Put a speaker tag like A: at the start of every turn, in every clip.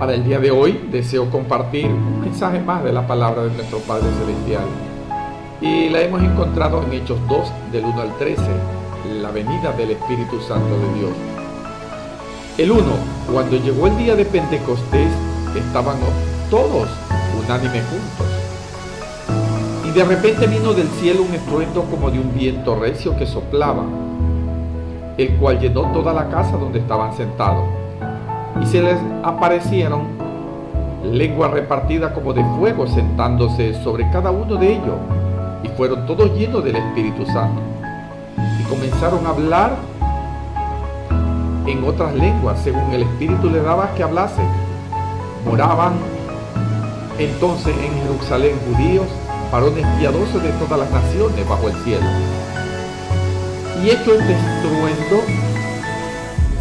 A: Para el día de hoy deseo compartir un mensaje más de la palabra de nuestro Padre Celestial. Y la hemos encontrado en Hechos 2, del 1 al 13, la venida del Espíritu Santo de Dios. El 1, cuando llegó el día de Pentecostés, estaban todos unánimes juntos. Y de repente vino del cielo un estruendo como de un viento recio que soplaba, el cual llenó toda la casa donde estaban sentados. Y se les aparecieron lenguas repartidas como de fuego sentándose sobre cada uno de ellos, y fueron todos llenos del Espíritu Santo, y comenzaron a hablar en otras lenguas según el Espíritu les daba que hablasen. Moraban entonces en Jerusalén judíos, varones piadosos de todas las naciones bajo el cielo. Y hecho este estruendo,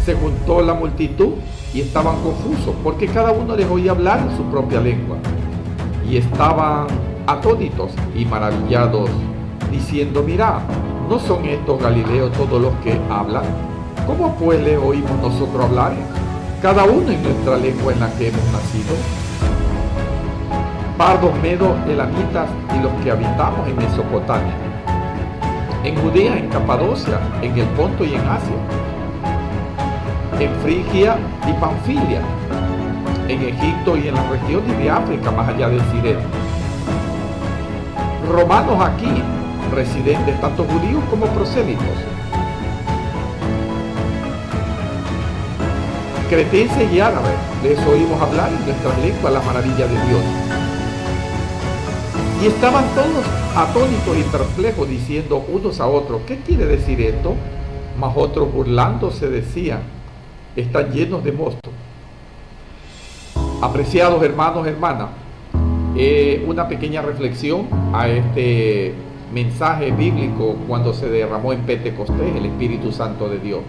A: se juntó la multitud y estaban confusos, porque cada uno les oía hablar en su propia lengua. Y estaban atónitos y maravillados, diciendo: mirad, ¿no son estos galileos todos los que hablan? ¿Cómo pues les oímos nosotros hablar, cada uno en nuestra lengua en la que hemos nacido? Pardos, medos, elamitas y los que habitamos en Mesopotamia, en Judea, en Capadocia, en el Ponto y en Asia, en Frigia y Panfilia, en Egipto y en las regiones de África más allá del Sirene. Romanos aquí, residentes tanto judíos como prosélitos, cretenses y árabes, les oímos hablar en nuestras lenguas la maravilla de Dios. Y estaban todos atónitos y perplejos, diciendo unos a otros: ¿qué quiere decir esto? Mas otros, burlándose, decían: están llenos de mosto. Apreciados hermanos, hermanas, una pequeña reflexión a este mensaje bíblico cuando se derramó en Pentecostés el Espíritu Santo de Dios.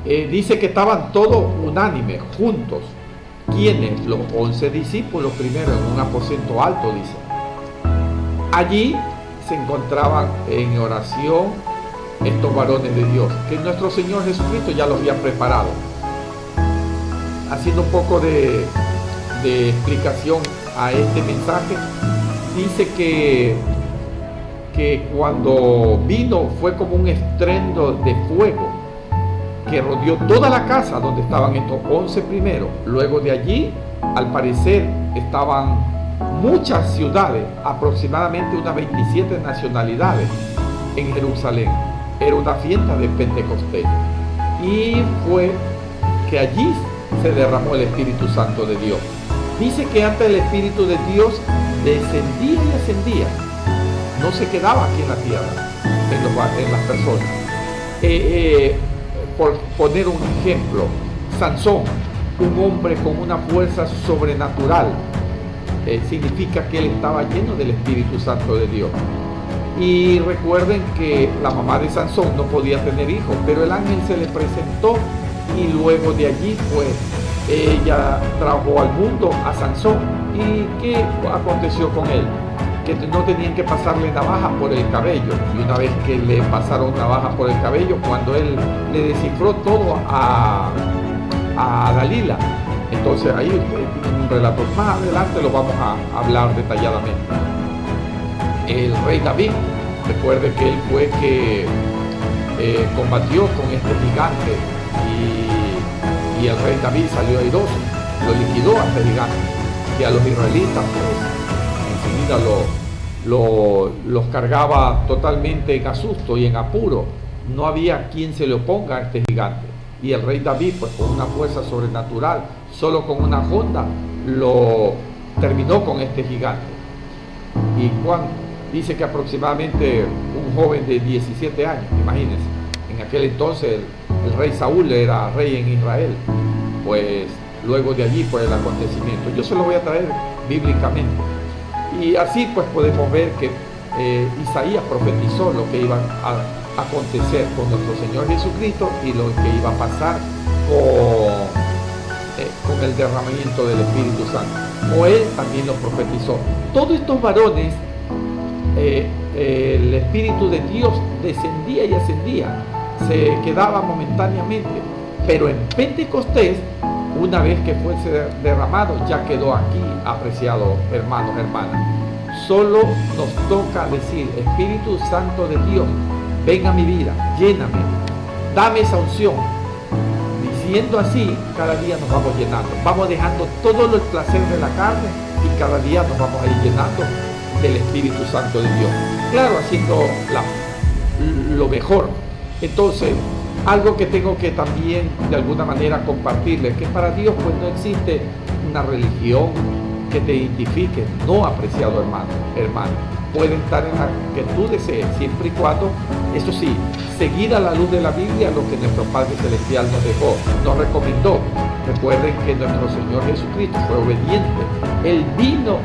A: Dice que estaban todos unánimes, juntos. ¿Quiénes? Los 11 discípulos primero en un aposento alto, dice. Allí se encontraban en oración estos varones de Dios, que nuestro Señor Jesucristo ya los había preparado. Haciendo un poco de explicación a este mensaje, dice que cuando vino fue como un estruendo de fuego que rodeó toda la casa donde estaban estos 11 primeros. Luego de allí, al parecer, estaban muchas ciudades, aproximadamente unas 27 nacionalidades en Jerusalén. Era una fiesta de Pentecostés. Y fue que allí se derramó el Espíritu Santo de Dios. Dice que antes el Espíritu de Dios descendía y ascendía. No se quedaba aquí en la tierra, en las personas. Por poner un ejemplo, Sansón, un hombre con una fuerza sobrenatural, significa que él estaba lleno del Espíritu Santo de Dios. Y recuerden que la mamá de Sansón no podía tener hijos, pero el ángel se le presentó y luego de allí pues ella trajo al mundo a Sansón. ¿Y qué aconteció con él? Que no tenían que pasarle navaja por el cabello, y una vez que le pasaron navaja por el cabello, cuando él le descifró todo a Dalila, entonces ahí ustedes tienen un relato. Más adelante lo vamos a hablar detalladamente. El rey David, recuerde que él fue que combatió con este gigante, y el rey David salió airoso, lo liquidó a este gigante, y a los israelitas pues enseguida los cargaba totalmente en asusto y en apuro. No había quien se le oponga a este gigante, y el rey David pues con una fuerza sobrenatural, solo con una honda lo terminó con este gigante. Y Juan dice que aproximadamente un joven de 17 años, imagínense, en aquel entonces el rey Saúl era rey en Israel, pues luego de allí pues el acontecimiento. Yo se lo voy a traer bíblicamente. Y así pues podemos ver que Isaías profetizó lo que iba a acontecer con nuestro Señor Jesucristo y lo que iba a pasar con el derramamiento del Espíritu Santo. Joel también lo profetizó. Todos estos varones, el Espíritu de Dios descendía y ascendía, se quedaba momentáneamente, pero en Pentecostés una vez que fuese derramado, ya quedó aquí, apreciados hermanos, hermanas. Solo nos toca decir: Espíritu Santo de Dios, ven a mi vida, lléname, dame esa unción. Diciendo así, cada día nos vamos llenando, vamos dejando todo el placer de la carne y cada día nos vamos a ir llenando del Espíritu Santo de Dios. Claro, haciendo lo mejor. Entonces, algo que tengo que también de alguna manera compartirles, que para Dios pues no existe una religión que te identifique, no, apreciado hermano. Puede estar en la que tú desees, siempre y cuando, eso sí, seguir a la luz de la Biblia lo que nuestro Padre Celestial nos dejó, nos recomendó. Recuerden que nuestro Señor Jesucristo fue obediente. Él vino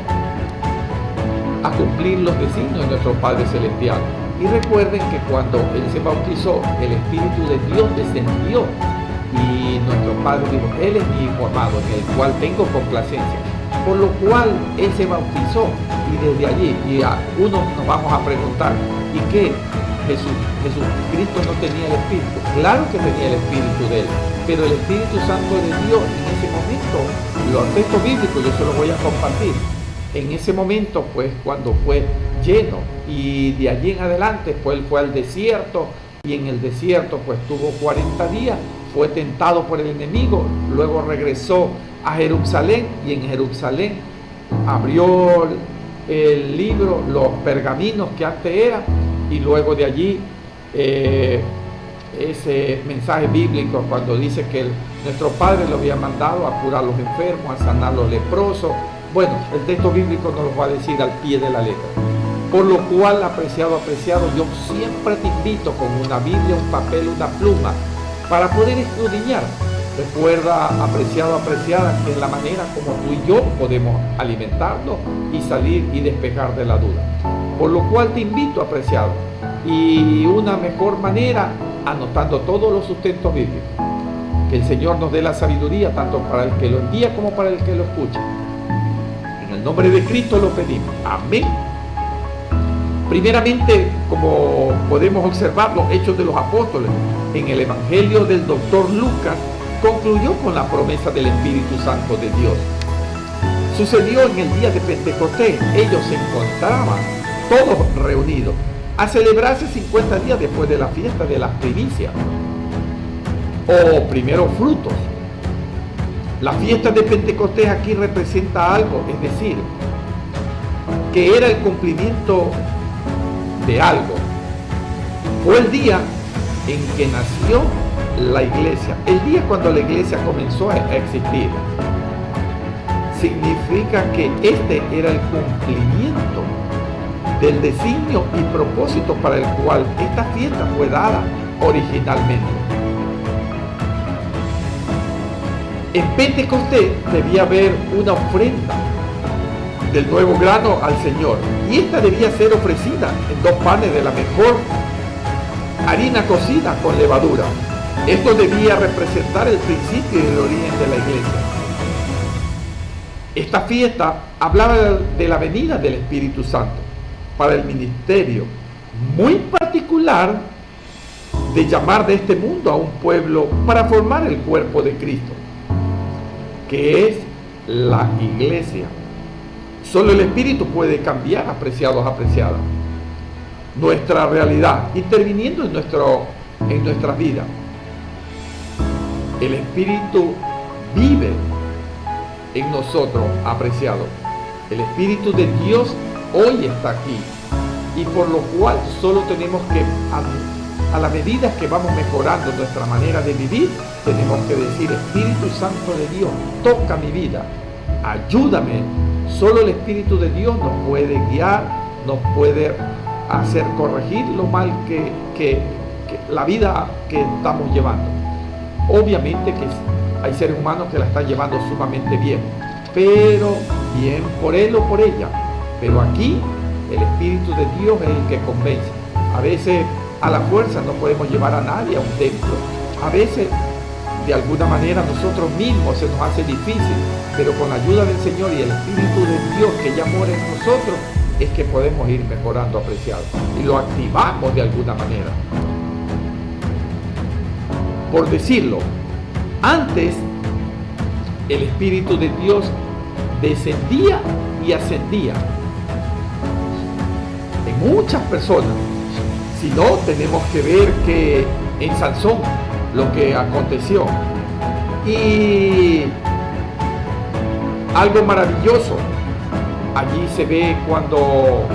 A: a cumplir los designios de nuestro Padre Celestial. Y recuerden que cuando Él se bautizó, el Espíritu de Dios descendió y nuestro Padre dijo: Él es mi Hijo amado, en el cual tengo complacencia. Por lo cual Él se bautizó y desde allí, y a uno nos vamos a preguntar: ¿y qué? ¿Jesucristo no tenía el Espíritu? Claro que tenía el Espíritu de Él, pero el Espíritu Santo de Dios en ese momento, los textos bíblicos yo se los voy a compartir. En ese momento, pues, cuando fue lleno, y de allí en adelante, pues, Él fue al desierto, y en el desierto, pues, tuvo 40 días, fue tentado por el enemigo, luego regresó a Jerusalén, y en Jerusalén abrió el libro, los pergaminos que antes eran, y luego de allí, ese mensaje bíblico, cuando dice que nuestro Padre lo había mandado a curar a los enfermos, a sanar a los leprosos. Bueno, el texto bíblico nos lo va a decir al pie de la letra. Por lo cual, apreciado, yo siempre te invito con una Biblia, un papel, una pluma, para poder escudriñar. Recuerda, apreciado, apreciada, que es la manera como tú y yo podemos alimentarnos y salir y despejar de la duda. Por lo cual te invito, apreciado, y una mejor manera, anotando todos los sustentos bíblicos. Que el Señor nos dé la sabiduría, tanto para el que lo envía como para el que lo escucha. En el nombre de Cristo lo pedimos. Amén. Primeramente, como podemos observar, los Hechos de los Apóstoles, en el Evangelio del Dr. Lucas, concluyó con la promesa del Espíritu Santo de Dios. Sucedió en el día de Pentecostés. Ellos se encontraban todos reunidos a celebrarse 50 días después de la fiesta de las primicias o primeros frutos. La fiesta de Pentecostés aquí representa algo, es decir, que era el cumplimiento de algo. Fue el día en que nació la iglesia, el día cuando la iglesia comenzó a existir. Significa que este era el cumplimiento del designio y propósito para el cual esta fiesta fue dada originalmente. En Pentecostés debía haber una ofrenda del nuevo grano al Señor, y esta debía ser ofrecida en 2 panes de la mejor harina cocida con levadura. Esto debía representar el principio y el origen de la iglesia. Esta fiesta hablaba de la venida del Espíritu Santo para el ministerio muy particular de llamar de este mundo a un pueblo para formar el cuerpo de Cristo, que es la iglesia. Solo el Espíritu puede cambiar, apreciados, apreciadas, nuestra realidad, interviniendo en nuestras vidas. El Espíritu vive en nosotros, apreciados. El Espíritu de Dios hoy está aquí, y por lo cual solo tenemos que, a la medida que vamos mejorando nuestra manera de vivir, tenemos que decir: Espíritu Santo de Dios, toca mi vida, ayúdame. Solo el Espíritu de Dios nos puede guiar, nos puede hacer corregir lo mal que la vida que estamos llevando. Obviamente que hay seres humanos que la están llevando sumamente bien, pero bien por él o por ella. Pero aquí el Espíritu de Dios es el que convence. A veces a la fuerza no podemos llevar a nadie a un templo. A veces de alguna manera nosotros mismos se nos hace difícil, pero con la ayuda del Señor y el Espíritu de Dios que ya mora en nosotros, es que podemos ir mejorando, apreciados, y lo activamos de alguna manera. Por decirlo, antes el Espíritu de Dios descendía y ascendía en muchas personas. Si no, tenemos que ver que en Sansón lo que aconteció. Y algo maravilloso, allí se ve cuando,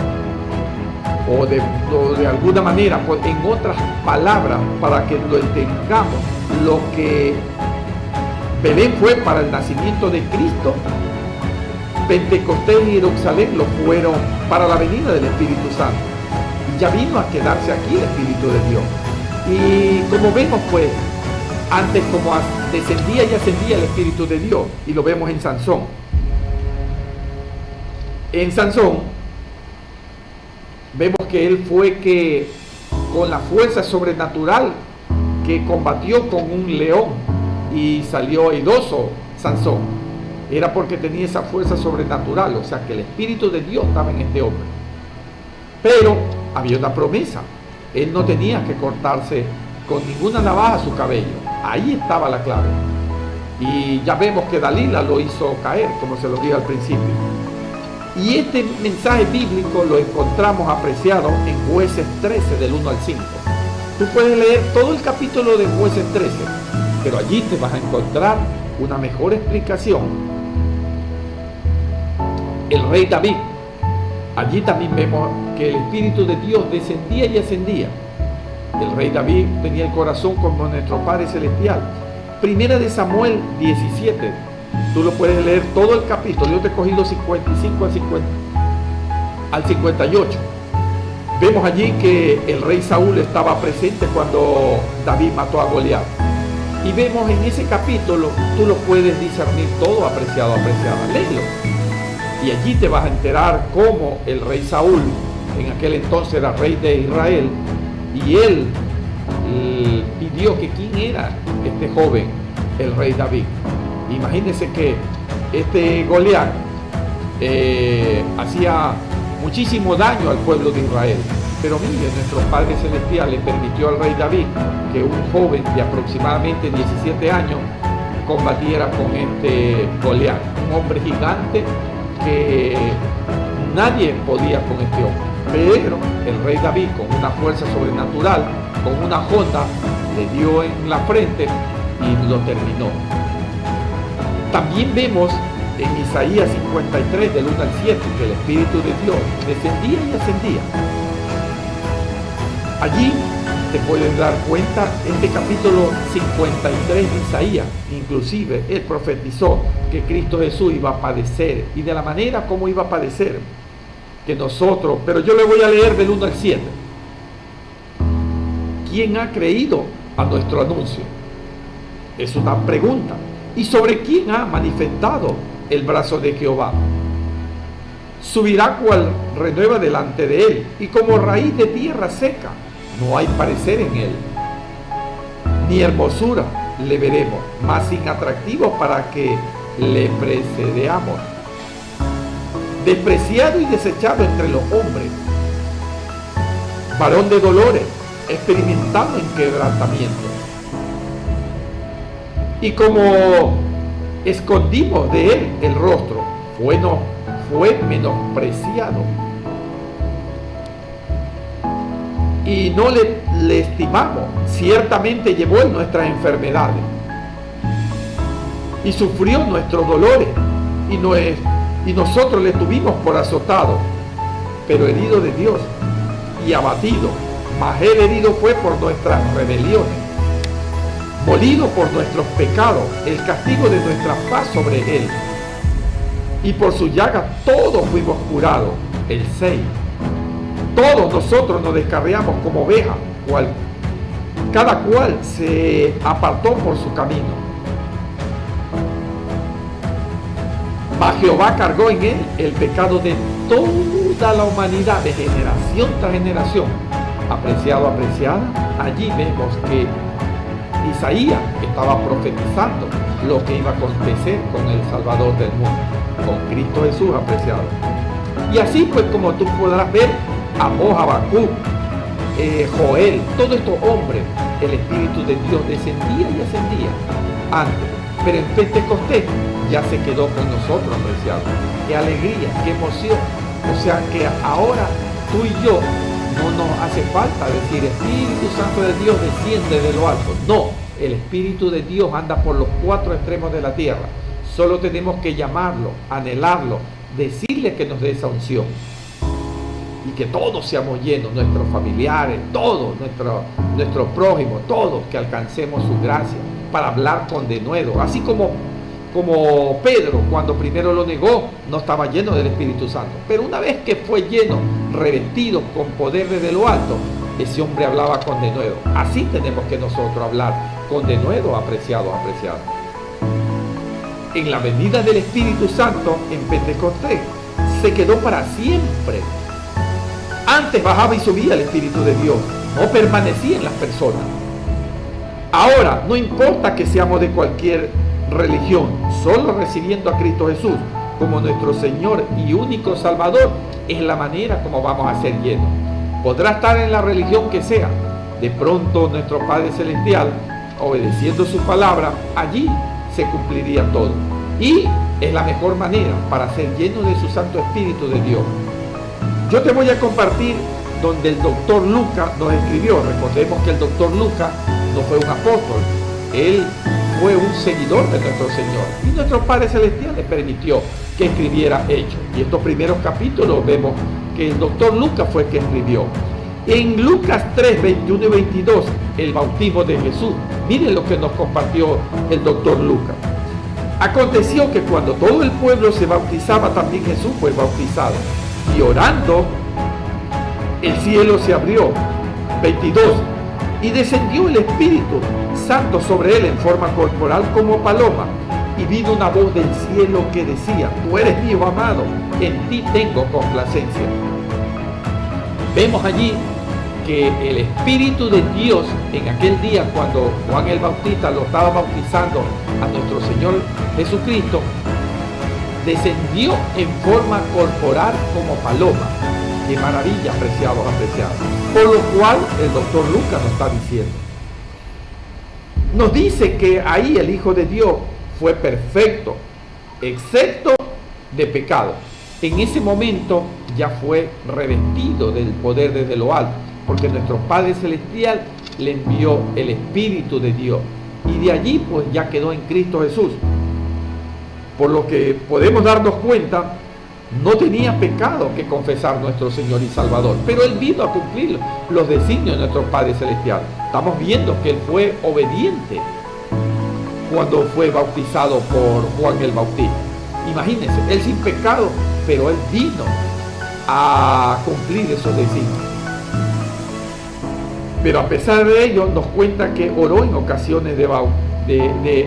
A: o de alguna manera, pues, en otras palabras, para que lo entendamos, lo que Belén fue para el nacimiento de Cristo, Pentecostés y Jerusalén lo fueron para la venida del Espíritu Santo. Y ya vino a quedarse aquí el Espíritu de Dios. Y como vemos, pues, antes como descendía y ascendía el Espíritu de Dios, y lo vemos en Sansón. En Sansón vemos que él fue que con la fuerza sobrenatural que combatió con un león y salió airoso Sansón, era porque tenía esa fuerza sobrenatural, o sea que el Espíritu de Dios estaba en este hombre. Pero había una promesa, él no tenía que cortarse con ninguna navaja su cabello, ahí estaba la clave. Y ya vemos que Dalila lo hizo caer, como se lo dije al principio. Y este mensaje bíblico lo encontramos apreciado en Jueces 13 del 1 al 5. Tú puedes leer todo el capítulo de Jueces 13, pero allí te vas a encontrar una mejor explicación. El rey David, allí también vemos que el Espíritu de Dios descendía y ascendía. El rey David tenía el corazón como nuestro Padre Celestial. Primera de Samuel 17. Tú lo puedes leer todo el capítulo. Yo te he cogido 55 al 58. Vemos allí que el rey Saúl estaba presente cuando David mató a Goliat. Y vemos en ese capítulo, tú lo puedes discernir todo, apreciado, apreciada. Léelo. Y allí te vas a enterar cómo el rey Saúl, en aquel entonces era rey de Israel, y él pidió que quién era este joven, el rey David. Imagínense que este Goliat hacía muchísimo daño al pueblo de Israel. Pero mire, nuestro Padre Celestial le permitió al rey David que un joven de aproximadamente 17 años combatiera con este Goliat, un hombre gigante que nadie podía con este hombre. Pero el rey David, con una fuerza sobrenatural, con una jota, le dio en la frente y lo terminó. También vemos en Isaías 53 del 1 al 7 que el Espíritu de Dios descendía y ascendía. Allí te puedes dar cuenta, este capítulo 53 de Isaías, inclusive él profetizó que Cristo Jesús iba a padecer, y de la manera como iba a padecer, que nosotros, pero yo le voy a leer del 1 al 7. ¿Quién ha creído a nuestro anuncio? Es una pregunta. ¿Y sobre quién ha manifestado el brazo de Jehová? Subirá cual renueva delante de él, y como raíz de tierra seca, no hay parecer en él, ni hermosura le veremos, mas sin atractivo para que le precedamos. Despreciado y desechado entre los hombres, varón de dolores, experimentado en quebrantamiento. Y como escondimos de él el rostro, fue menospreciado, y no le estimamos. Ciertamente llevó en nuestras enfermedades y sufrió nuestros dolores, y nosotros le tuvimos por azotado, pero herido de Dios y abatido. Mas él herido fue por nuestras rebeliones, molido por nuestros pecados, el castigo de nuestra paz sobre él, y por su llaga todos fuimos curados. El 6. Todos nosotros nos descarriamos como ovejas, cada cual se apartó por su camino. Mas Jehová cargó en él el pecado de toda la humanidad, de generación tras generación. Apreciado, apreciada, allí vemos que Isaías estaba profetizando lo que iba a acontecer con el Salvador del mundo, con Cristo Jesús, apreciado. Y así pues, como tú podrás ver, Amós, Habacuc, Joel, todos estos hombres, el Espíritu de Dios descendía y ascendía antes, pero en Pentecostés ya se quedó con nosotros, apreciados. Qué alegría, qué emoción. O sea que ahora tú y yo no nos hace falta decir Espíritu Santo de Dios desciende de lo alto. No, el Espíritu de Dios anda por los cuatro extremos de la tierra. Solo tenemos que llamarlo, anhelarlo, decirle que nos dé esa unción. Y que todos seamos llenos, nuestros familiares, todos, nuestro prójimo, todos, que alcancemos su gracia para hablar con denuedo. Así como Pedro, cuando primero lo negó, no estaba lleno del Espíritu Santo. Pero una vez que fue lleno, revestido con poder desde lo alto, ese hombre hablaba con denuedo. Así tenemos que nosotros hablar con denuedo, apreciados. En la venida del Espíritu Santo en Pentecostés se quedó para siempre. Antes bajaba y subía el Espíritu de Dios, no permanecía en las personas. Ahora, no importa que seamos de cualquier religión, solo recibiendo a Cristo Jesús como nuestro Señor y único Salvador, es la manera como vamos a ser llenos. Podrá estar en la religión que sea, de pronto nuestro Padre Celestial, obedeciendo su palabra, allí se cumpliría todo. Y es la mejor manera para ser lleno de su Santo Espíritu de Dios. Yo te voy a compartir donde el doctor Lucas nos escribió. Recordemos que el doctor Lucas no fue un apóstol, él fue un seguidor de nuestro Señor. Y nuestro Padre Celestial le permitió que escribiera Hechos. Y estos primeros capítulos vemos que el doctor Lucas fue el que escribió. En Lucas 3, 21 y 22, el bautismo de Jesús. Miren lo que nos compartió el doctor Lucas. Aconteció que cuando todo el pueblo se bautizaba, también Jesús fue bautizado. Y orando, el cielo se abrió. 22. Y descendió el Espíritu Santo sobre él en forma corporal como paloma. Y vino una voz del cielo que decía: tú eres mi hijo amado, en ti tengo complacencia. Vemos allí que el Espíritu de Dios en aquel día, cuando Juan el Bautista lo estaba bautizando a nuestro Señor Jesucristo, descendió en forma corporal como paloma. ¡Qué maravilla, apreciados! Por lo cual el doctor Lucas nos está diciendo, nos dice que ahí el Hijo de Dios fue perfecto, excepto de pecado. En ese momento ya fue revestido del poder desde lo alto, porque nuestro Padre Celestial le envió el Espíritu de Dios. Y de allí pues ya quedó en Cristo Jesús. Por lo que podemos darnos cuenta, no tenía pecado que confesar nuestro Señor y Salvador, pero Él vino a cumplir los designios de nuestro Padre Celestial. Estamos viendo que Él fue obediente cuando fue bautizado por Juan el Bautista. Imagínense, Él sin pecado, pero Él vino a cumplir esos designios. Pero a pesar de ello, nos cuenta que oró en ocasiones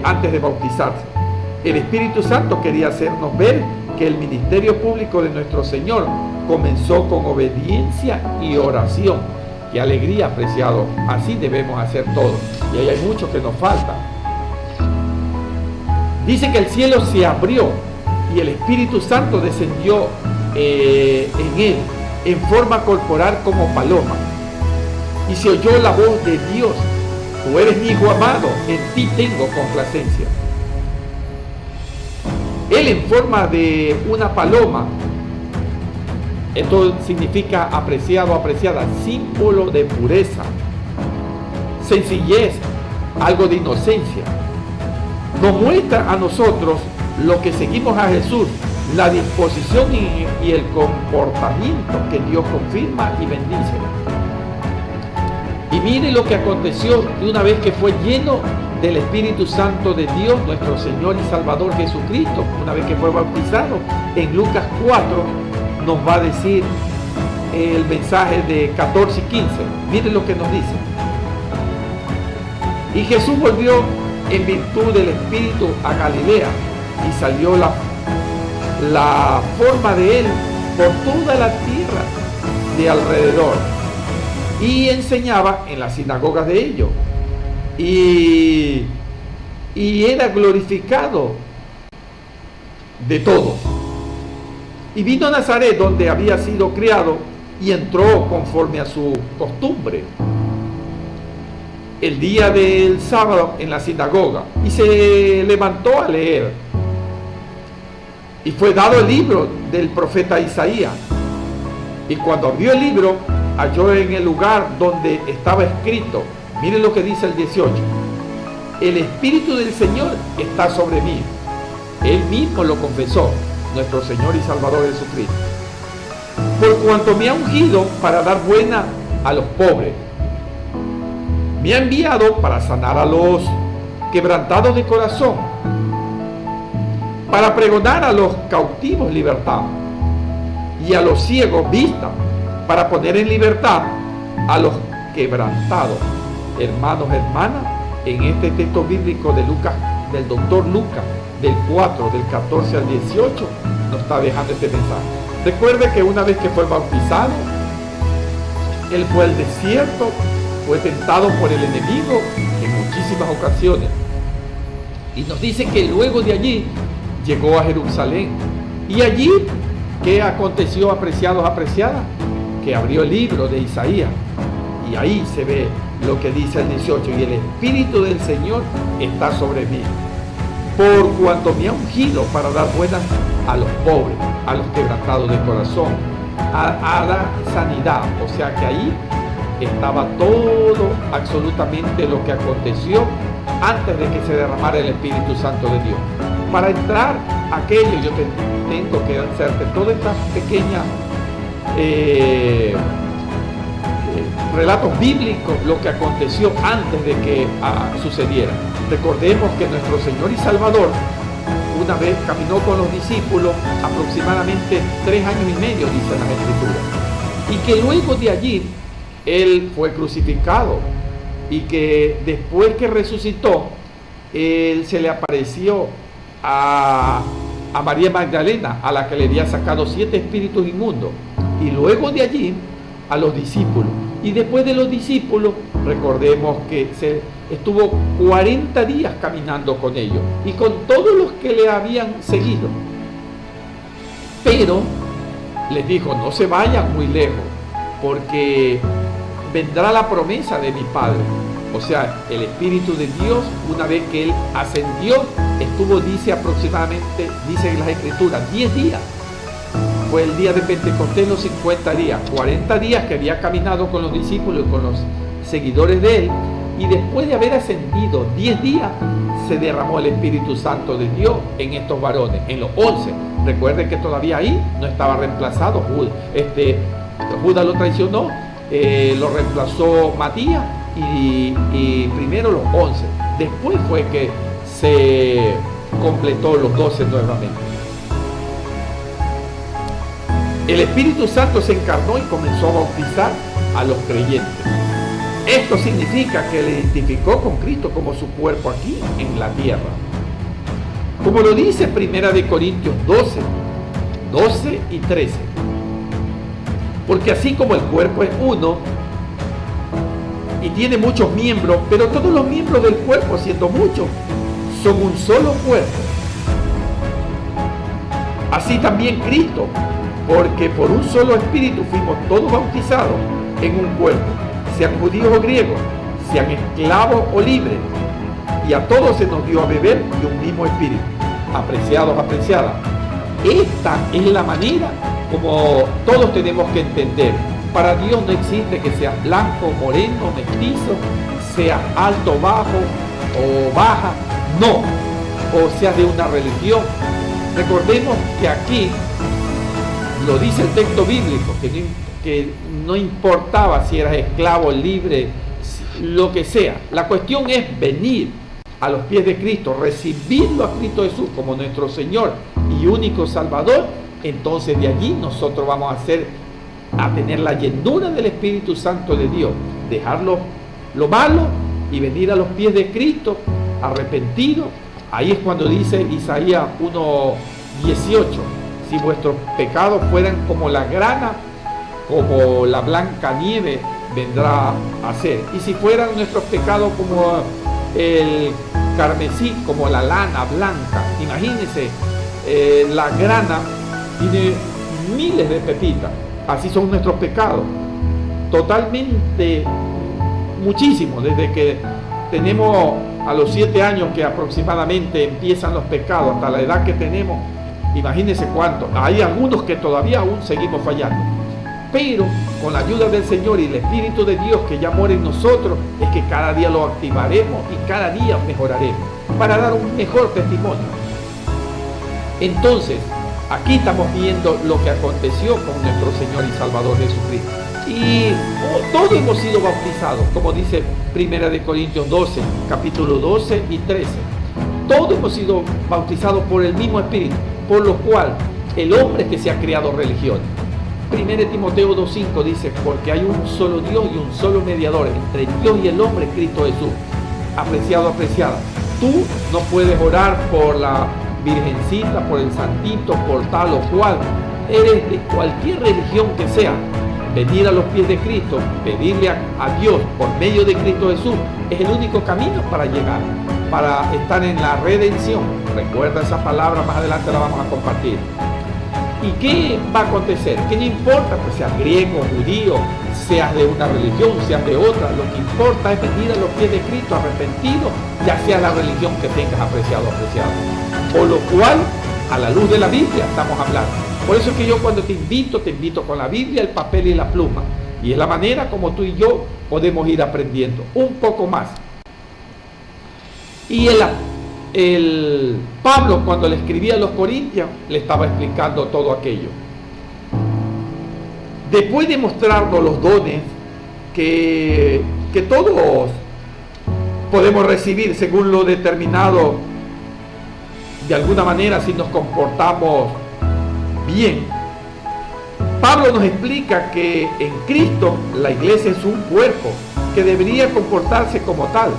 A: antes de bautizarse. El Espíritu Santo quería hacernos ver que el ministerio público de nuestro Señor comenzó con obediencia y oración. ¡Qué alegría, apreciado! Así debemos hacer todo. Y ahí hay mucho que nos falta. Dice que el cielo se abrió y el Espíritu Santo descendió en él en forma corporal como paloma. Y se oyó la voz de Dios: tú eres mi hijo amado, en ti tengo complacencia. Él en forma de una paloma, esto significa apreciado, apreciada, símbolo de pureza, sencillez, algo de inocencia. Nos muestra a nosotros, lo que seguimos a Jesús, la disposición y el comportamiento que Dios confirma y bendice. Y mire lo que aconteció de una vez que fue lleno del Espíritu Santo de Dios, nuestro Señor y Salvador Jesucristo. Una vez que fue bautizado, en Lucas 4 nos va a decir el mensaje de 14 y 15. Miren lo que nos dice. Y Jesús volvió en virtud del Espíritu a Galilea, y salió la forma de él por toda la tierra de alrededor, y enseñaba en las sinagogas de ellos, y era glorificado de todos. Y vino a Nazaret, donde había sido criado, y entró conforme a su costumbre el día del sábado en la sinagoga, y se levantó a leer. y fue dado el libro del profeta Isaías. Y cuando abrió el libro, halló en el lugar donde estaba escrito, miren lo que dice el 18: el Espíritu del Señor está sobre mí. Él mismo lo confesó, nuestro Señor y Salvador Jesucristo. Por cuanto me ha ungido para dar buena a los pobres, me ha enviado para sanar a los quebrantados de corazón, para pregonar a los cautivos libertad y a los ciegos vista, para poner en libertad a los quebrantados. Hermanos, hermanas, en este texto bíblico de Lucas, del doctor Lucas, del 4, del 14 al 18, nos está dejando este mensaje. Recuerde que una vez que fue bautizado, él fue al desierto, fue tentado por el enemigo en muchísimas ocasiones. Y nos dice que luego de allí llegó a Jerusalén. Y allí, ¿qué aconteció, apreciados, apreciadas? Que abrió el libro de Isaías. Y ahí se ve lo que dice el 18: y el Espíritu del Señor está sobre mí, por cuanto me ha ungido para dar buenas a los pobres, a los quebrantados de corazón, a la sanidad. O sea que ahí estaba todo, absolutamente lo que aconteció antes de que se derramara el Espíritu Santo de Dios. Para entrar a aquello, yo tengo que hacerte todas estas pequeñas relatos bíblicos, lo que aconteció antes de que sucediera. Recordemos que nuestro Señor y Salvador una vez caminó con los discípulos aproximadamente 3 años y medio, dicen las Escrituras, y que luego de allí Él fue crucificado, y que después que resucitó, Él se le apareció a María Magdalena, a la que le había sacado 7 espíritus inmundos, y luego de allí a los discípulos. Y después de los discípulos, recordemos que estuvo 40 días caminando con ellos y con todos los que le habían seguido. Pero les dijo: no se vayan muy lejos, porque vendrá la promesa de mi Padre. O sea, el Espíritu de Dios, una vez que Él ascendió, estuvo, dice aproximadamente, dice en las Escrituras, 10 días. Fue el día de Pentecostés, los 50 días, 40 días que había caminado con los discípulos y con los seguidores de Él, y después de haber ascendido 10 días, se derramó el Espíritu Santo de Dios en estos varones, en los 11. Recuerden que todavía ahí no estaba reemplazado Judas. Judas lo traicionó, lo reemplazó Matías, y primero los 11. Después fue que se completó los 12 nuevamente. El Espíritu Santo se encarnó y comenzó a bautizar a los creyentes. Esto significa que le identificó con Cristo como su cuerpo aquí en la tierra. Como lo dice 1 Corintios 12 y 13. Porque así como el cuerpo es uno y tiene muchos miembros, pero todos los miembros del cuerpo, siendo muchos, son un solo cuerpo. Así también Cristo, porque por un solo espíritu fuimos todos bautizados en un cuerpo, sean judíos o griegos, sean esclavos o libres, y a todos se nos dio a beber de un mismo espíritu. Apreciados, apreciadas, esta es la manera como todos tenemos que entender. Para Dios no existe que sea blanco, moreno, mestizo, sea alto, bajo o baja, no, o sea de una religión. Recordemos que aquí lo dice el texto bíblico, que no importaba si eras esclavo, libre, lo que sea. La cuestión es venir a los pies de Cristo, recibirlo a Cristo Jesús como nuestro Señor y único Salvador. Entonces de allí nosotros vamos a tener la llenura del Espíritu Santo de Dios, dejar lo malo y venir a los pies de Cristo arrepentido. Ahí es cuando dice Isaías 1:18: si vuestros pecados fueran como la grana, como la blanca nieve vendrá a ser. Y si fueran nuestros pecados como el carmesí, como la lana blanca. Imagínense, la grana tiene miles de pepitas. Así son nuestros pecados. Totalmente, muchísimo. Desde que tenemos a los 7 años que aproximadamente empiezan los pecados, hasta la edad que tenemos, Imagínense cuánto. Hay algunos que todavía aún seguimos fallando. Pero con la ayuda del Señor y el Espíritu de Dios que ya mora en nosotros, es que cada día lo activaremos y cada día mejoraremos para dar un mejor testimonio. Entonces, aquí estamos viendo lo que aconteció con nuestro Señor y Salvador Jesucristo. Y todos hemos sido bautizados, como dice 1 Corintios 12, capítulo 12 y 13. Todos hemos sido bautizados por el mismo Espíritu, por lo cual el hombre que se ha creado religión. 1 Timoteo 2.5 dice, porque hay un solo Dios y un solo mediador entre Dios y el hombre, Cristo Jesús. Apreciado, apreciada, tú no puedes orar por la Virgencita, por el Santito, por tal o cual. Eres de cualquier religión que sea. Venir a los pies de Cristo, pedirle a Dios por medio de Cristo Jesús, es el único camino para llegar, para estar en la redención. Recuerda esa palabra, más adelante la vamos a compartir. ¿Y qué va a acontecer? Que no importa que seas griego, judío, seas de una religión, seas de otra, lo que importa es venir a los pies de Cristo arrepentido, ya sea la religión que tengas, apreciado, apreciado. Por lo cual, a la luz de la Biblia estamos hablando. Por eso es que yo cuando te invito con la Biblia, el papel y la pluma. Y es la manera como tú y yo podemos ir aprendiendo un poco más. Y el Pablo, cuando le escribía a los Corintios, le estaba explicando todo aquello. Después de mostrarnos los dones que todos podemos recibir según lo determinado, de alguna manera, si nos comportamos bien, Pablo nos explica que en Cristo la iglesia es un cuerpo que debería comportarse como tal.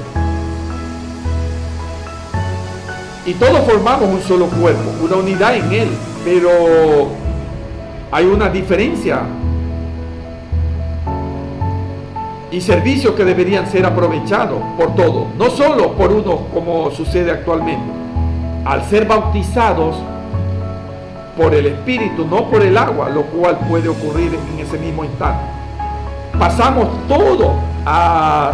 A: Y todos formamos un solo cuerpo, una unidad en él, pero hay una diferencia y servicios que deberían ser aprovechados por todos, no solo por unos como sucede actualmente. Al ser bautizados por el Espíritu, no por el agua, lo cual puede ocurrir en ese mismo instante, pasamos todo a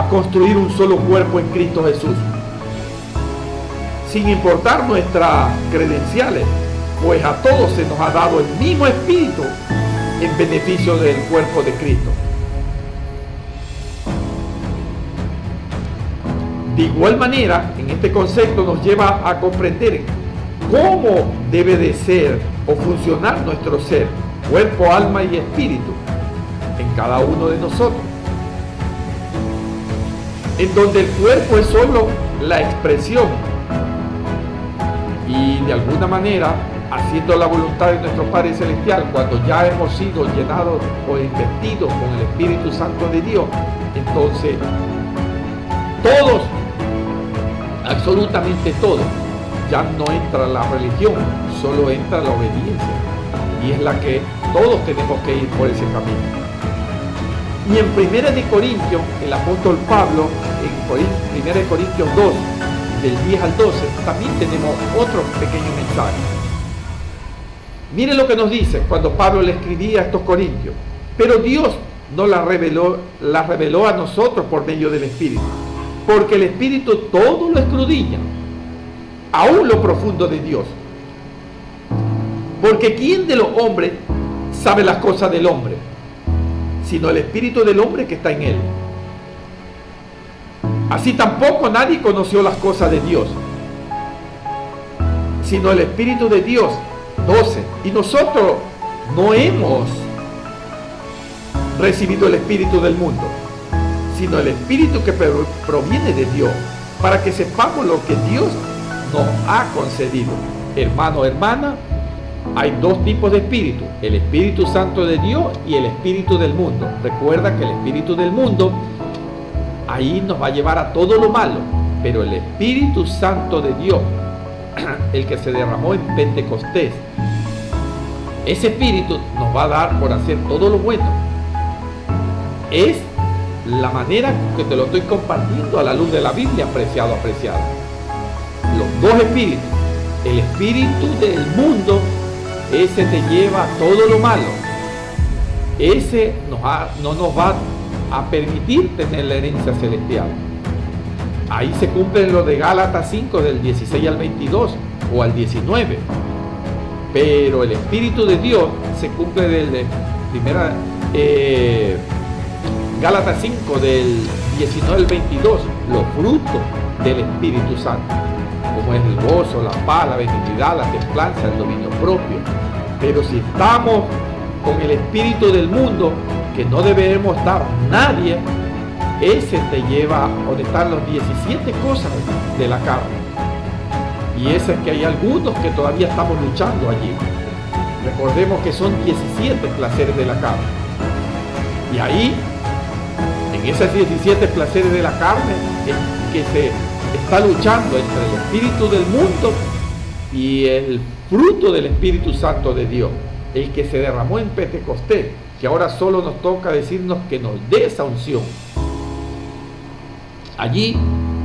A: construir un solo cuerpo en Cristo Jesús, sin importar nuestras credenciales, pues a todos se nos ha dado el mismo Espíritu en beneficio del cuerpo de Cristo. De igual manera, en este concepto nos lleva a comprender cómo debe de ser o funcionar nuestro ser, cuerpo, alma y espíritu, en cada uno de nosotros. En donde el cuerpo es solo la expresión y de alguna manera haciendo la voluntad de nuestro Padre Celestial, cuando ya hemos sido llenados o investidos con el Espíritu Santo de Dios, entonces todos, absolutamente todos, ya no entra la religión, solo entra la obediencia, y es la que todos tenemos que ir por ese camino. Y en 1 Corintios, el apóstol Pablo, en 1 Corintios 2, del 10 al 12, también tenemos otro pequeño mensaje. Mire lo que nos dice cuando Pablo le escribía a estos corintios. Pero Dios nos la reveló a nosotros por medio del Espíritu, porque el Espíritu todo lo escudriña, aún lo profundo de Dios. Porque ¿quién de los hombres sabe las cosas del hombre, sino el Espíritu del hombre que está en él? Así tampoco nadie conoció las cosas de Dios, sino el Espíritu de Dios. 12. Y nosotros no hemos recibido el Espíritu del mundo, sino el Espíritu que proviene de Dios, para que sepamos lo que Dios nos ha concedido. Hermano, hermana, hay dos tipos de espíritu: el Espíritu Santo de Dios y el espíritu del mundo. Recuerda que el espíritu del mundo ahí nos va a llevar a todo lo malo, pero el Espíritu Santo de Dios, el que se derramó en Pentecostés, ese espíritu nos va a dar por hacer todo lo bueno. Es la manera que te lo estoy compartiendo a la luz de la Biblia, apreciado, apreciada. Los dos espíritus, el espíritu del mundo, ese te lleva a todo lo malo. Ese no nos va a permitir tener la herencia celestial. Ahí se cumple lo de Gálatas 5 del 16 al 22, o al 19. Pero el Espíritu de Dios se cumple del primera Gálatas 5 del 19 al 22, los frutos del Espíritu Santo, como es el gozo, la paz, la benignidad, la templanza, el dominio propio. Pero si estamos con el espíritu del mundo, que no debemos estar nadie, ese te lleva a donde están las 17 cosas de la carne. Y ese es que hay algunos que todavía estamos luchando allí. Recordemos que son 17 placeres de la carne. Y ahí, en esos 17 placeres de la carne, es que se está luchando entre el espíritu del mundo y el fruto del Espíritu Santo de Dios, el que se derramó en Pentecostés, que ahora solo nos toca decirnos que nos dé esa unción. Allí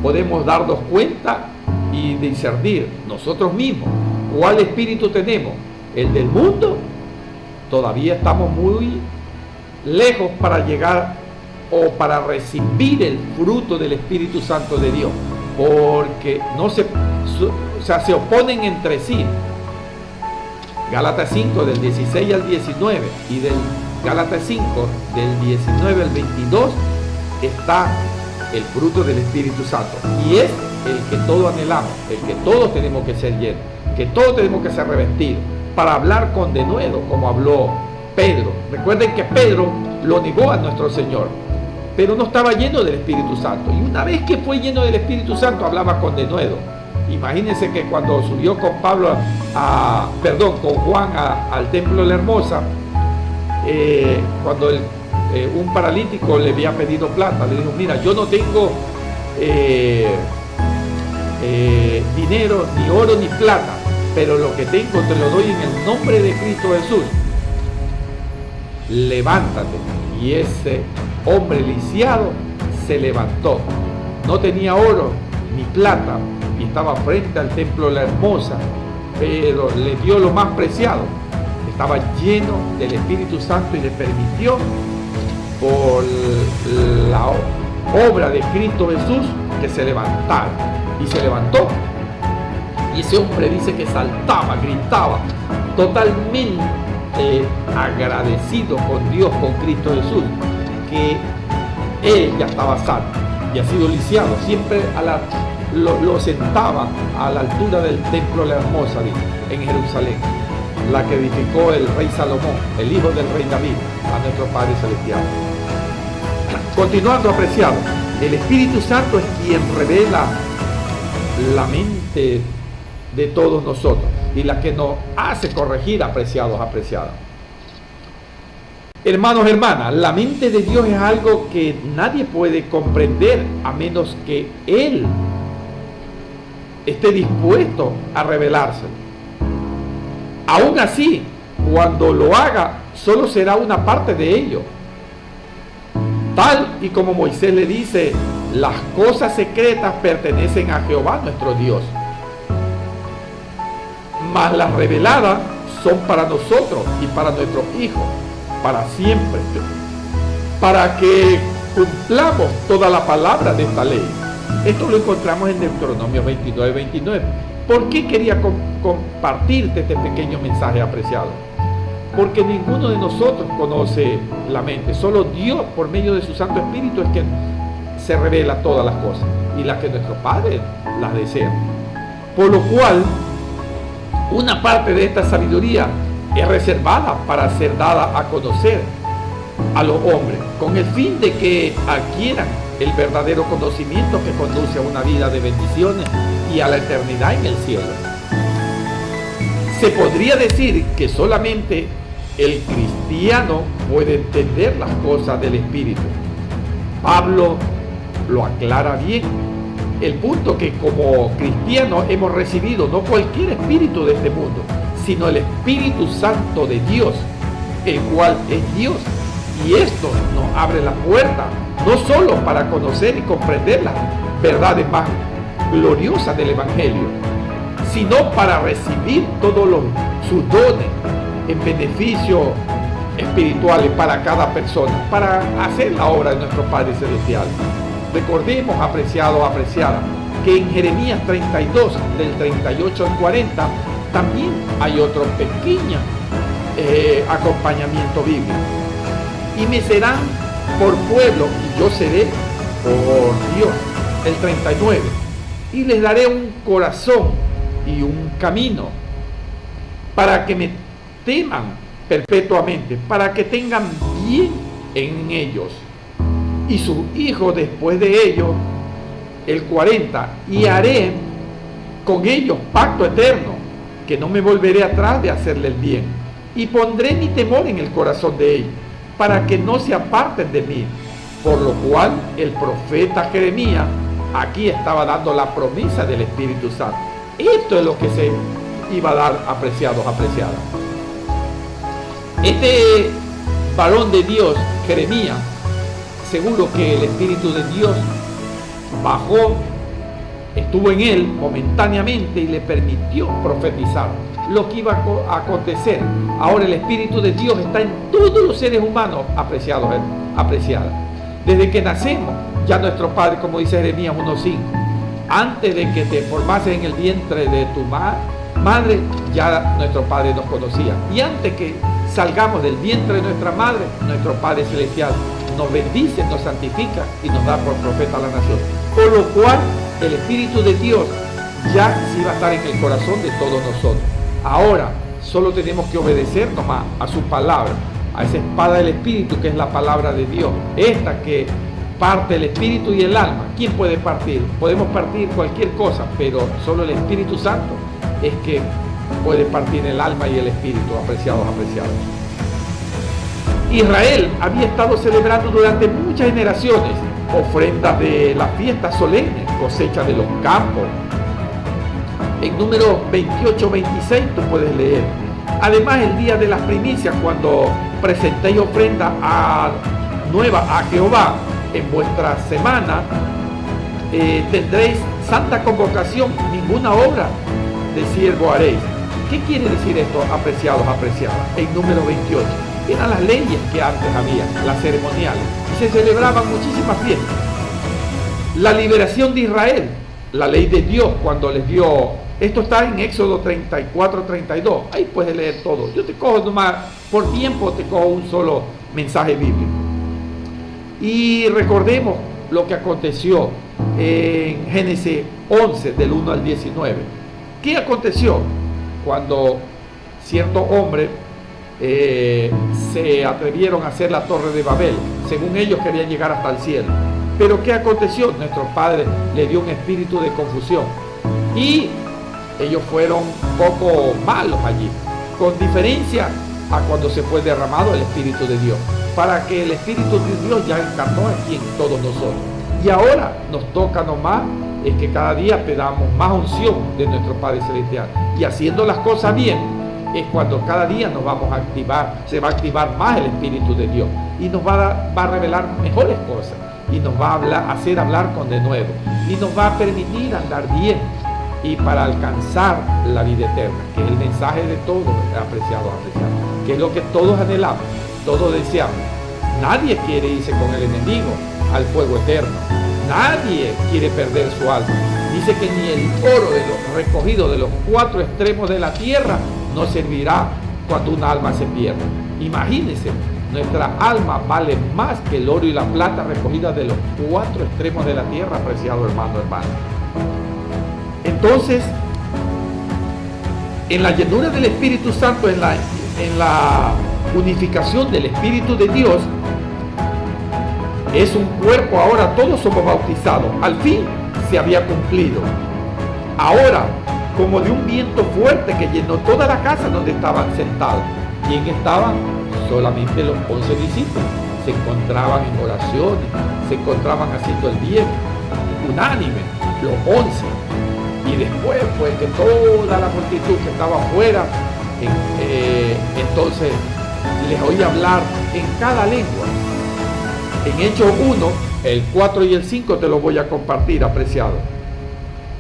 A: podemos darnos cuenta y discernir nosotros mismos cuál espíritu tenemos. El del mundo, todavía estamos muy lejos para llegar o para recibir el fruto del Espíritu Santo de Dios, porque se oponen entre sí. Gálatas 5 del 16 al 19 y del Gálatas 5 del 19 al 22 está el fruto del Espíritu Santo, y es el que todos anhelamos, el que todos tenemos que ser llenos, que todos tenemos que ser revestidos para hablar con denuedo, como habló Pedro. Recuerden que Pedro lo negó a nuestro Señor, pero no estaba lleno del Espíritu Santo, y una vez que fue lleno del Espíritu Santo hablaba con denuedo. Imagínense que cuando subió con con Juan al templo de la Hermosa, cuando un paralítico le había pedido plata, le dijo: mira, yo no tengo dinero, ni oro, ni plata, pero lo que tengo te lo doy en el nombre de Cristo Jesús. Levántate. Y ese hombre lisiado se levantó. No tenía oro ni plata y estaba frente al templo de la Hermosa, pero le dio lo más preciado. Estaba lleno del Espíritu Santo y le permitió, por la obra de Cristo Jesús, que se levantara. Y se levantó. Y ese hombre dice que saltaba, gritaba, totalmente agradecido con Dios, con Cristo Jesús, que él ya estaba sano y ha sido lisiado. Siempre lo sentaba a la altura del templo de la Hermosa, en Jerusalén, la que edificó el rey Salomón, el hijo del rey David, a nuestro Padre Celestial. Continuando, apreciado, el Espíritu Santo es quien revela la mente de todos nosotros y la que nos hace corregir, apreciados, apreciadas. Hermanos, hermanas, la mente de Dios es algo que nadie puede comprender a menos que Él esté dispuesto a revelárselo. Aún así, cuando lo haga, solo será una parte de ello. Tal y como Moisés le dice: las cosas secretas pertenecen a Jehová nuestro Dios, mas las reveladas son para nosotros y para nuestros hijos, para siempre, para que cumplamos toda la palabra de esta ley. Esto lo encontramos en Deuteronomio 29:29. ¿Por qué quería compartirte este pequeño mensaje, apreciado? Porque ninguno de nosotros conoce la mente. Solo Dios, por medio de su Santo Espíritu, es quien se revela todas las cosas, y las que nuestro Padre las desea. Por lo cual, una parte de esta sabiduría es reservada para ser dada a conocer a los hombres, con el fin de que adquieran el verdadero conocimiento que conduce a una vida de bendiciones y a la eternidad en el cielo. Se podría decir que solamente el cristiano puede entender las cosas del Espíritu. Pablo lo aclara bien. El punto que como cristianos hemos recibido no cualquier espíritu de este mundo, sino el Espíritu Santo de Dios, el cual es Dios. Y esto nos abre la puerta no solo para conocer y comprender las verdades más gloriosas del Evangelio, sino para recibir todos sus dones en beneficio espirituales para cada persona, para hacer la obra de nuestro Padre Celestial. Recordemos, apreciados, apreciadas, que en Jeremías 32, del 38 al 40, también hay otro pequeño acompañamiento bíblico. Y me serán por pueblo y yo seré por Dios. El 39. Y les daré un corazón y un camino para que me teman perpetuamente, para que tengan bien en ellos y sus hijos después de ellos. El 40. Y haré con ellos pacto eterno, que no me volveré atrás de hacerle el bien, y pondré mi temor en el corazón de ellos, para que no se aparten de mí. Por lo cual el profeta Jeremías aquí estaba dando la promesa del Espíritu Santo. Esto es lo que se iba a dar, apreciados, apreciadas. Este varón de Dios, Jeremías, seguro que el Espíritu de Dios bajó, estuvo en él momentáneamente y le permitió profetizar lo que iba a acontecer. Ahora el Espíritu de Dios está en todos los seres humanos, apreciados, apreciadas. Desde que nacemos, ya nuestro Padre, como dice Jeremías 1:5, antes de que te formases en el vientre de tu madre, ya nuestro Padre nos conocía. Y antes que salgamos del vientre de nuestra madre, nuestro Padre Celestial nos bendice, nos santifica y nos da por profeta a la nación. Por lo cual el Espíritu de Dios ya se iba a estar en el corazón de todos nosotros. Ahora solo tenemos que obedecer nomás a su palabra, a esa espada del Espíritu que es la palabra de Dios, esta que parte el Espíritu y el alma. ¿Quién puede partir? Podemos partir cualquier cosa, pero solo el Espíritu Santo es que puede partir el alma y el Espíritu, apreciados, apreciados. Israel había estado celebrando durante muchas generaciones ofrendas de las fiestas solemnes, cosecha de los campos. En Números 28-26 tú puedes leer. Además, el día de las primicias, cuando presentéis ofrenda nueva a Jehová en vuestra semana, tendréis santa convocación, ninguna obra de siervo haréis. ¿Qué quiere decir esto, apreciados, apreciadas? En Número 28. Eran las leyes que antes había, las ceremoniales, y se celebraban muchísimas fiestas. La liberación de Israel, la ley de Dios cuando les dio, esto está en Éxodo 34-32, ahí puedes leer todo. Yo te cojo nomás, por tiempo te cojo un solo mensaje bíblico. Y recordemos lo que aconteció en Génesis 11, del 1 al 19. ¿Qué aconteció? Cuando cierto hombre se atrevieron a hacer la torre de Babel. Según ellos querían llegar hasta el cielo. Pero ¿qué aconteció? Nuestro Padre le dio un espíritu de confusión y ellos fueron un poco malos allí, con diferencia a cuando se fue derramado el Espíritu de Dios, para que el Espíritu de Dios ya encarnó aquí en todos nosotros. Y ahora nos toca nomás es que cada día pedamos más unción de nuestro Padre Celestial, y haciendo las cosas bien es cuando cada día nos vamos a activar, se va a activar más el Espíritu de Dios y nos va a revelar mejores cosas y nos va a hacer hablar con de nuevo y nos va a permitir andar bien y para alcanzar la vida eterna, que es el mensaje de todos, apreciados, apreciados, que es lo que todos anhelamos, todos deseamos. Nadie quiere irse con el enemigo al fuego eterno, nadie quiere perder su alma. Dice que ni el oro recogido de los 4 extremos de la tierra no servirá cuando una alma se pierde. Imagínense, nuestra alma vale más que el oro y la plata recogida de los 4 extremos de la tierra, apreciado hermano, hermano. Entonces, en la llenura del Espíritu Santo, en la unificación del Espíritu de Dios, es un cuerpo. Ahora todos somos bautizados. Al fin se había cumplido. Ahora, como de un viento fuerte que llenó toda la casa donde estaban sentados. ¿Quién estaban? Solamente los 11 discípulos. Se encontraban en oraciones, se encontraban haciendo el bien, unánime, los 11. Y después fue que toda la multitud que estaba afuera, entonces les oí hablar en cada lengua. En Hechos 1, el 4 y el 5 te lo voy a compartir, apreciado.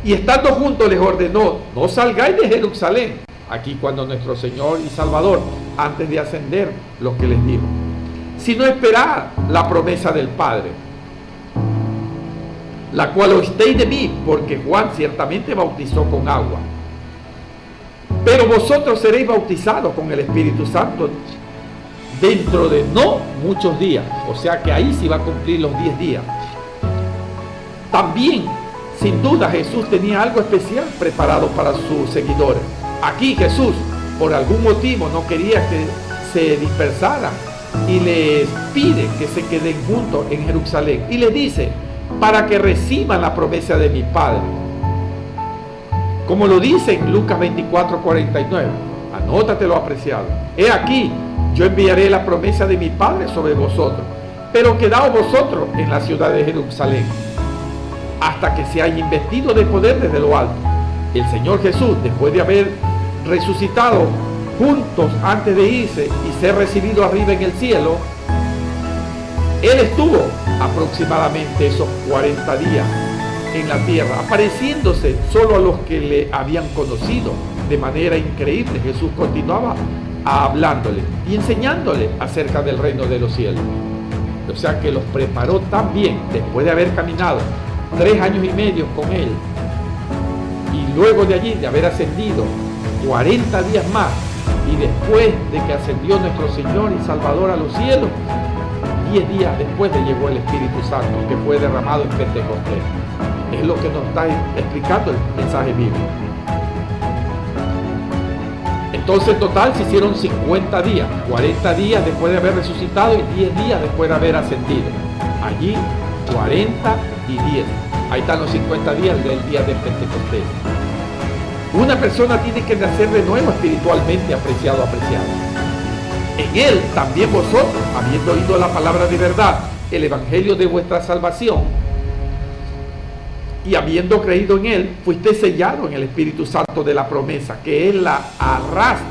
A: Y estando juntos les ordenó, no salgáis de Jerusalén. Aquí cuando nuestro Señor y Salvador, antes de ascender, lo que les dijo, sino esperad la promesa del Padre, la cual oísteis de mí, porque Juan ciertamente bautizó con agua. Pero vosotros seréis bautizados con el Espíritu Santo dentro de no muchos días. O sea que ahí sí va a cumplir los 10 días. También, sin duda, Jesús tenía algo especial preparado para sus seguidores. Aquí Jesús, por algún motivo, no quería que se dispersaran y les pide que se queden juntos en Jerusalén. Y les dice, para que reciban la promesa de mi Padre. Como lo dice en Lucas 24:49. Anótatelo, apreciado. He aquí, yo enviaré la promesa de mi Padre sobre vosotros, pero quedaos vosotros en la ciudad de Jerusalén, hasta que seáis investidos de poder desde lo alto. El Señor Jesús, después de haber resucitado juntos antes de irse y ser recibido arriba en el cielo, Él estuvo aproximadamente esos 40 días en la tierra, apareciéndose solo a los que le habían conocido de manera increíble. Jesús continuaba hablándole y enseñándole acerca del reino de los cielos. O sea que los preparó tan bien, después de haber caminado 3 años y medio con Él, y luego de allí de haber ascendido 40 días más, y después de que ascendió nuestro Señor y Salvador a los cielos, 10 días después le llegó el Espíritu Santo, que fue derramado en Pentecostés. Es lo que nos está explicando el mensaje bíblico. Entonces en total se hicieron 50 días, 40 días después de haber resucitado y 10 días después de haber ascendido. Allí 40 y 10. Ahí están los 50 días del día de Pentecostés. Una persona tiene que nacer de nuevo espiritualmente, apreciado. En Él también vosotros, habiendo oído la palabra de verdad, el evangelio de vuestra salvación, y habiendo creído en Él, fuiste sellado en el Espíritu Santo de la promesa, que es la arrastre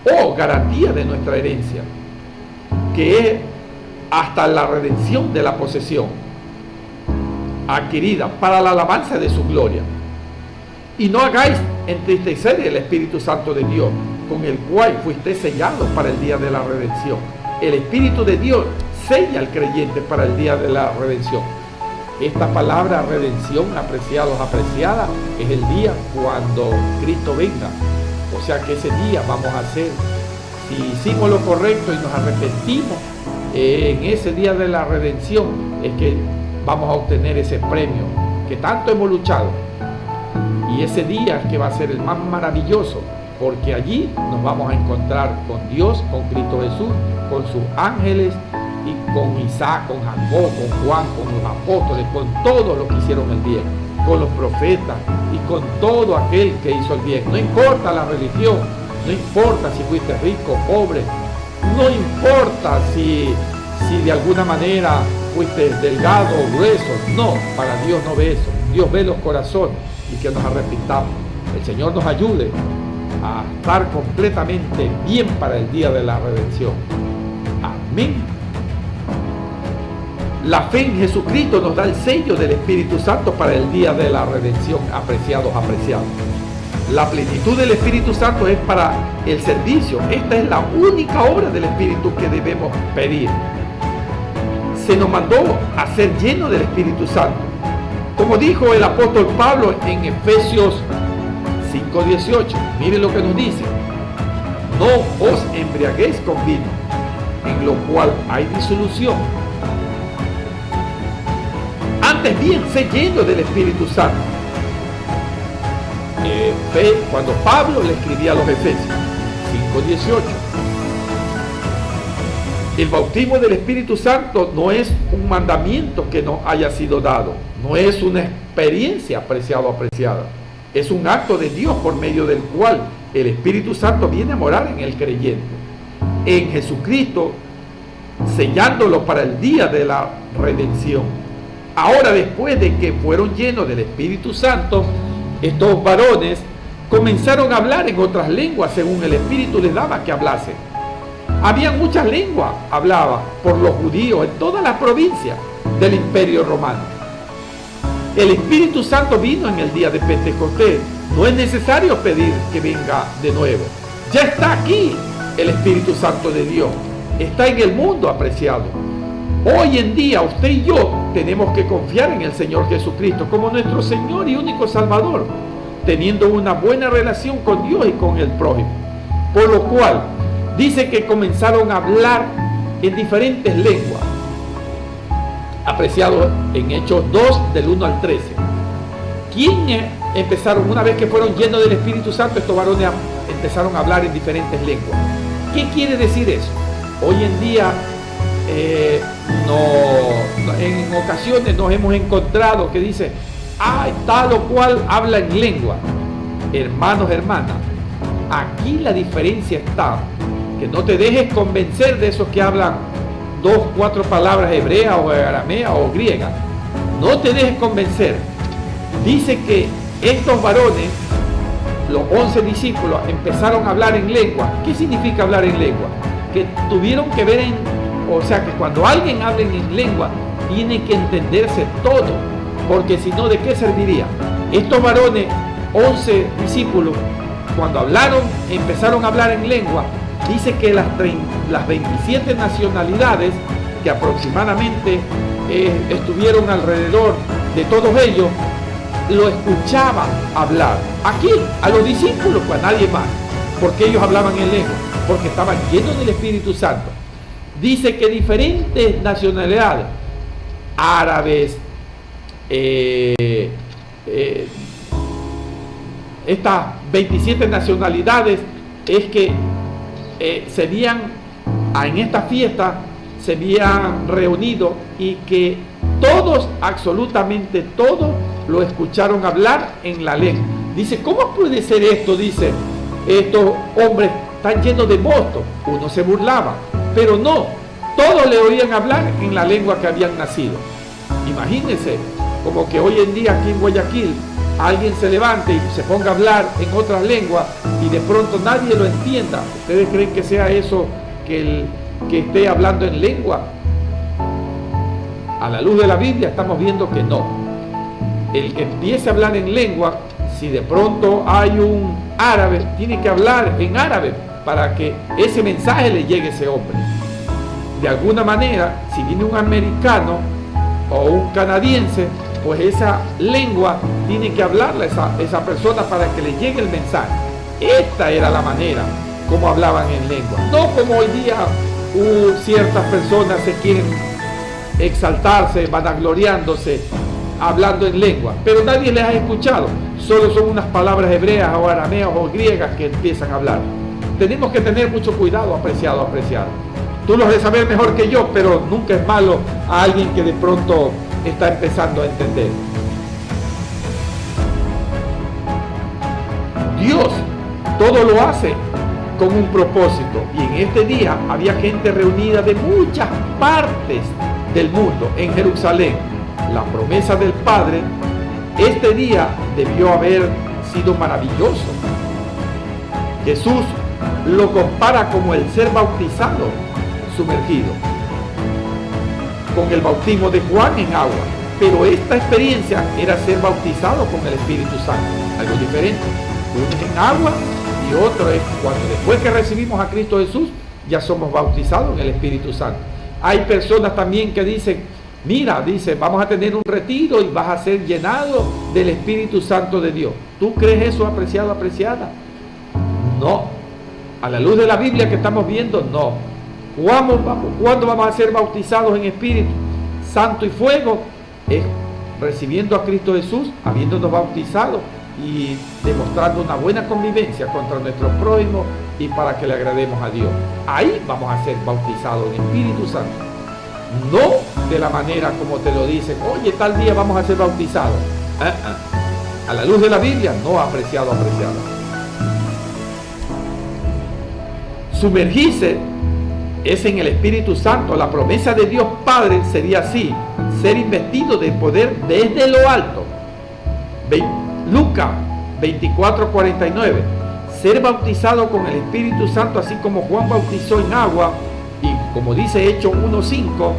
A: o garantía de nuestra herencia, que es hasta la redención de la posesión adquirida para la alabanza de su gloria. Y no hagáis entristecer el Espíritu Santo de Dios, con el cual fuiste sellados para el día de la redención. El Espíritu de Dios sella al creyente para el día de la redención. Esta palabra redención, apreciados, apreciadas, es el día cuando Cristo venga. O sea que ese día vamos a hacer, si hicimos lo correcto y nos arrepentimos, en ese día de la redención es que vamos a obtener ese premio que tanto hemos luchado. Y ese día es que va a ser el más maravilloso, porque allí nos vamos a encontrar con Dios, con Cristo Jesús, con sus ángeles, y con Isaac, con Jacob, con Juan, con los apóstoles, con todos los que hicieron el bien, con los profetas y con todo aquel que hizo el bien. No importa la religión, no importa si fuiste rico o pobre, no importa si de alguna manera fuiste delgado o grueso. No, para Dios no ve eso. Dios ve los corazones y que nos arrepintamos. El Señor nos ayude a estar completamente bien para el día de la redención. Amén. La fe en Jesucristo nos da el sello del Espíritu Santo para el día de la redención, apreciados. La plenitud del Espíritu Santo es para el servicio. Esta es la única obra del Espíritu que debemos pedir. Se nos mandó a ser llenos del Espíritu Santo. Como dijo el apóstol Pablo en Efesios 5:18, miren lo que nos dice: no os embriaguéis con vino, en lo cual hay disolución. Antes bien, sé lleno del Espíritu Santo. Cuando Pablo le escribía a los Efesios 5:18, el bautismo del Espíritu Santo no es un mandamiento que nos haya sido dado, no es una experiencia, apreciada. Es un acto de Dios por medio del cual el Espíritu Santo viene a morar en el creyente, en Jesucristo, sellándolo para el día de la redención. Ahora, después de que fueron llenos del Espíritu Santo, estos varones comenzaron a hablar en otras lenguas según el Espíritu les daba que hablasen. Había muchas lenguas habladas por los judíos en todas las provincias del Imperio Romano. El Espíritu Santo vino en el día de Pentecostés. No es necesario pedir que venga de nuevo. Ya está aquí el Espíritu Santo de Dios. Está en el mundo, apreciado. Hoy en día usted y yo tenemos que confiar en el Señor Jesucristo como nuestro Señor y único Salvador, teniendo una buena relación con Dios y con el prójimo. Por lo cual dice que comenzaron a hablar en diferentes lenguas, apreciado en Hechos 2 del 1 al 13. ¿Quiénes empezaron? Una vez que fueron llenos del Espíritu Santo, estos varones empezaron a hablar en diferentes lenguas. ¿Qué quiere decir eso? Hoy en día en ocasiones nos hemos encontrado que dice, tal o cual habla en lengua. Hermanos, hermanas, aquí la diferencia está, que no te dejes convencer de esos que hablan 2, 4 palabras hebreas o arameas o griegas. No te dejes convencer. Dice que estos varones, los 11 discípulos, empezaron a hablar en lengua. ¿Qué significa hablar en lengua? Que tuvieron que ver o sea que cuando alguien habla en lengua, tiene que entenderse todo, porque si no, ¿de qué serviría? Estos varones, 11 discípulos, cuando empezaron a hablar en lengua, dice que las 27 nacionalidades que aproximadamente estuvieron alrededor de todos ellos, lo escuchaban hablar. Aquí, a los discípulos, pues a nadie más, porque ellos hablaban en lengua, porque estaban llenos del Espíritu Santo. Dice que diferentes nacionalidades, árabes, estas 27 nacionalidades, es que en esta fiesta se habían reunido y que todos, absolutamente todos, lo escucharon hablar en la lengua. Dice, ¿cómo puede ser esto? Dice, estos hombres están llenos de mosto. Uno se burlaba, pero no, todos le oían hablar en la lengua que habían nacido. Imagínense, como que hoy en día aquí en Guayaquil alguien se levante y se ponga a hablar en otras lenguas y de pronto nadie lo entienda. ¿Ustedes creen que sea eso que esté hablando en lengua? A la luz de la Biblia estamos viendo que no. El que empiece a hablar en lengua, si de pronto hay un árabe, tiene que hablar en árabe para que ese mensaje le llegue a ese hombre. De alguna manera, si viene un americano o un canadiense, pues esa lengua tiene que hablarla esa persona para que le llegue el mensaje. Esta era la manera como hablaban en lengua. No como hoy día ciertas personas se quieren exaltarse, vanagloriándose, hablando en lengua, pero nadie les ha escuchado. Solo son unas palabras hebreas o arameas o griegas que empiezan a hablar. Tenemos que tener mucho cuidado, apreciado, apreciado. Tú lo has de saber mejor que yo, pero nunca es malo a alguien que de pronto está empezando a entender. Dios todo lo hace con un propósito, y en este día había gente reunida de muchas partes del mundo en Jerusalén. La promesa del Padre, este día debió haber sido maravilloso. Jesús lo compara como el ser bautizado, sumergido, con el bautismo de Juan en agua. Pero esta experiencia era ser bautizado con el Espíritu Santo, algo diferente. Uno es en agua y otro es cuando después que recibimos a Cristo Jesús, ya somos bautizados en el Espíritu Santo. Hay personas también que dicen, mira, dice, vamos a tener un retiro y vas a ser llenado del Espíritu Santo de Dios. ¿Tú crees eso, apreciado, apreciada? No. A la luz de la Biblia que estamos viendo, no. ¿Cuándo vamos a ser bautizados en Espíritu Santo y fuego? Es recibiendo a Cristo Jesús, habiéndonos bautizado y demostrando una buena convivencia contra nuestro prójimo y para que le agrademos a Dios. Ahí vamos a ser bautizados en Espíritu Santo. No de la manera como te lo dicen, oye, tal día vamos a ser bautizados. A la luz de la Biblia, no, apreciado, apreciado. Sumergirse es en el Espíritu Santo. La promesa de Dios Padre sería así: ser investido de poder desde lo alto. Lucas 24:49. Ser bautizado con el Espíritu Santo, así como Juan bautizó en agua, y como dice Hechos 1:5,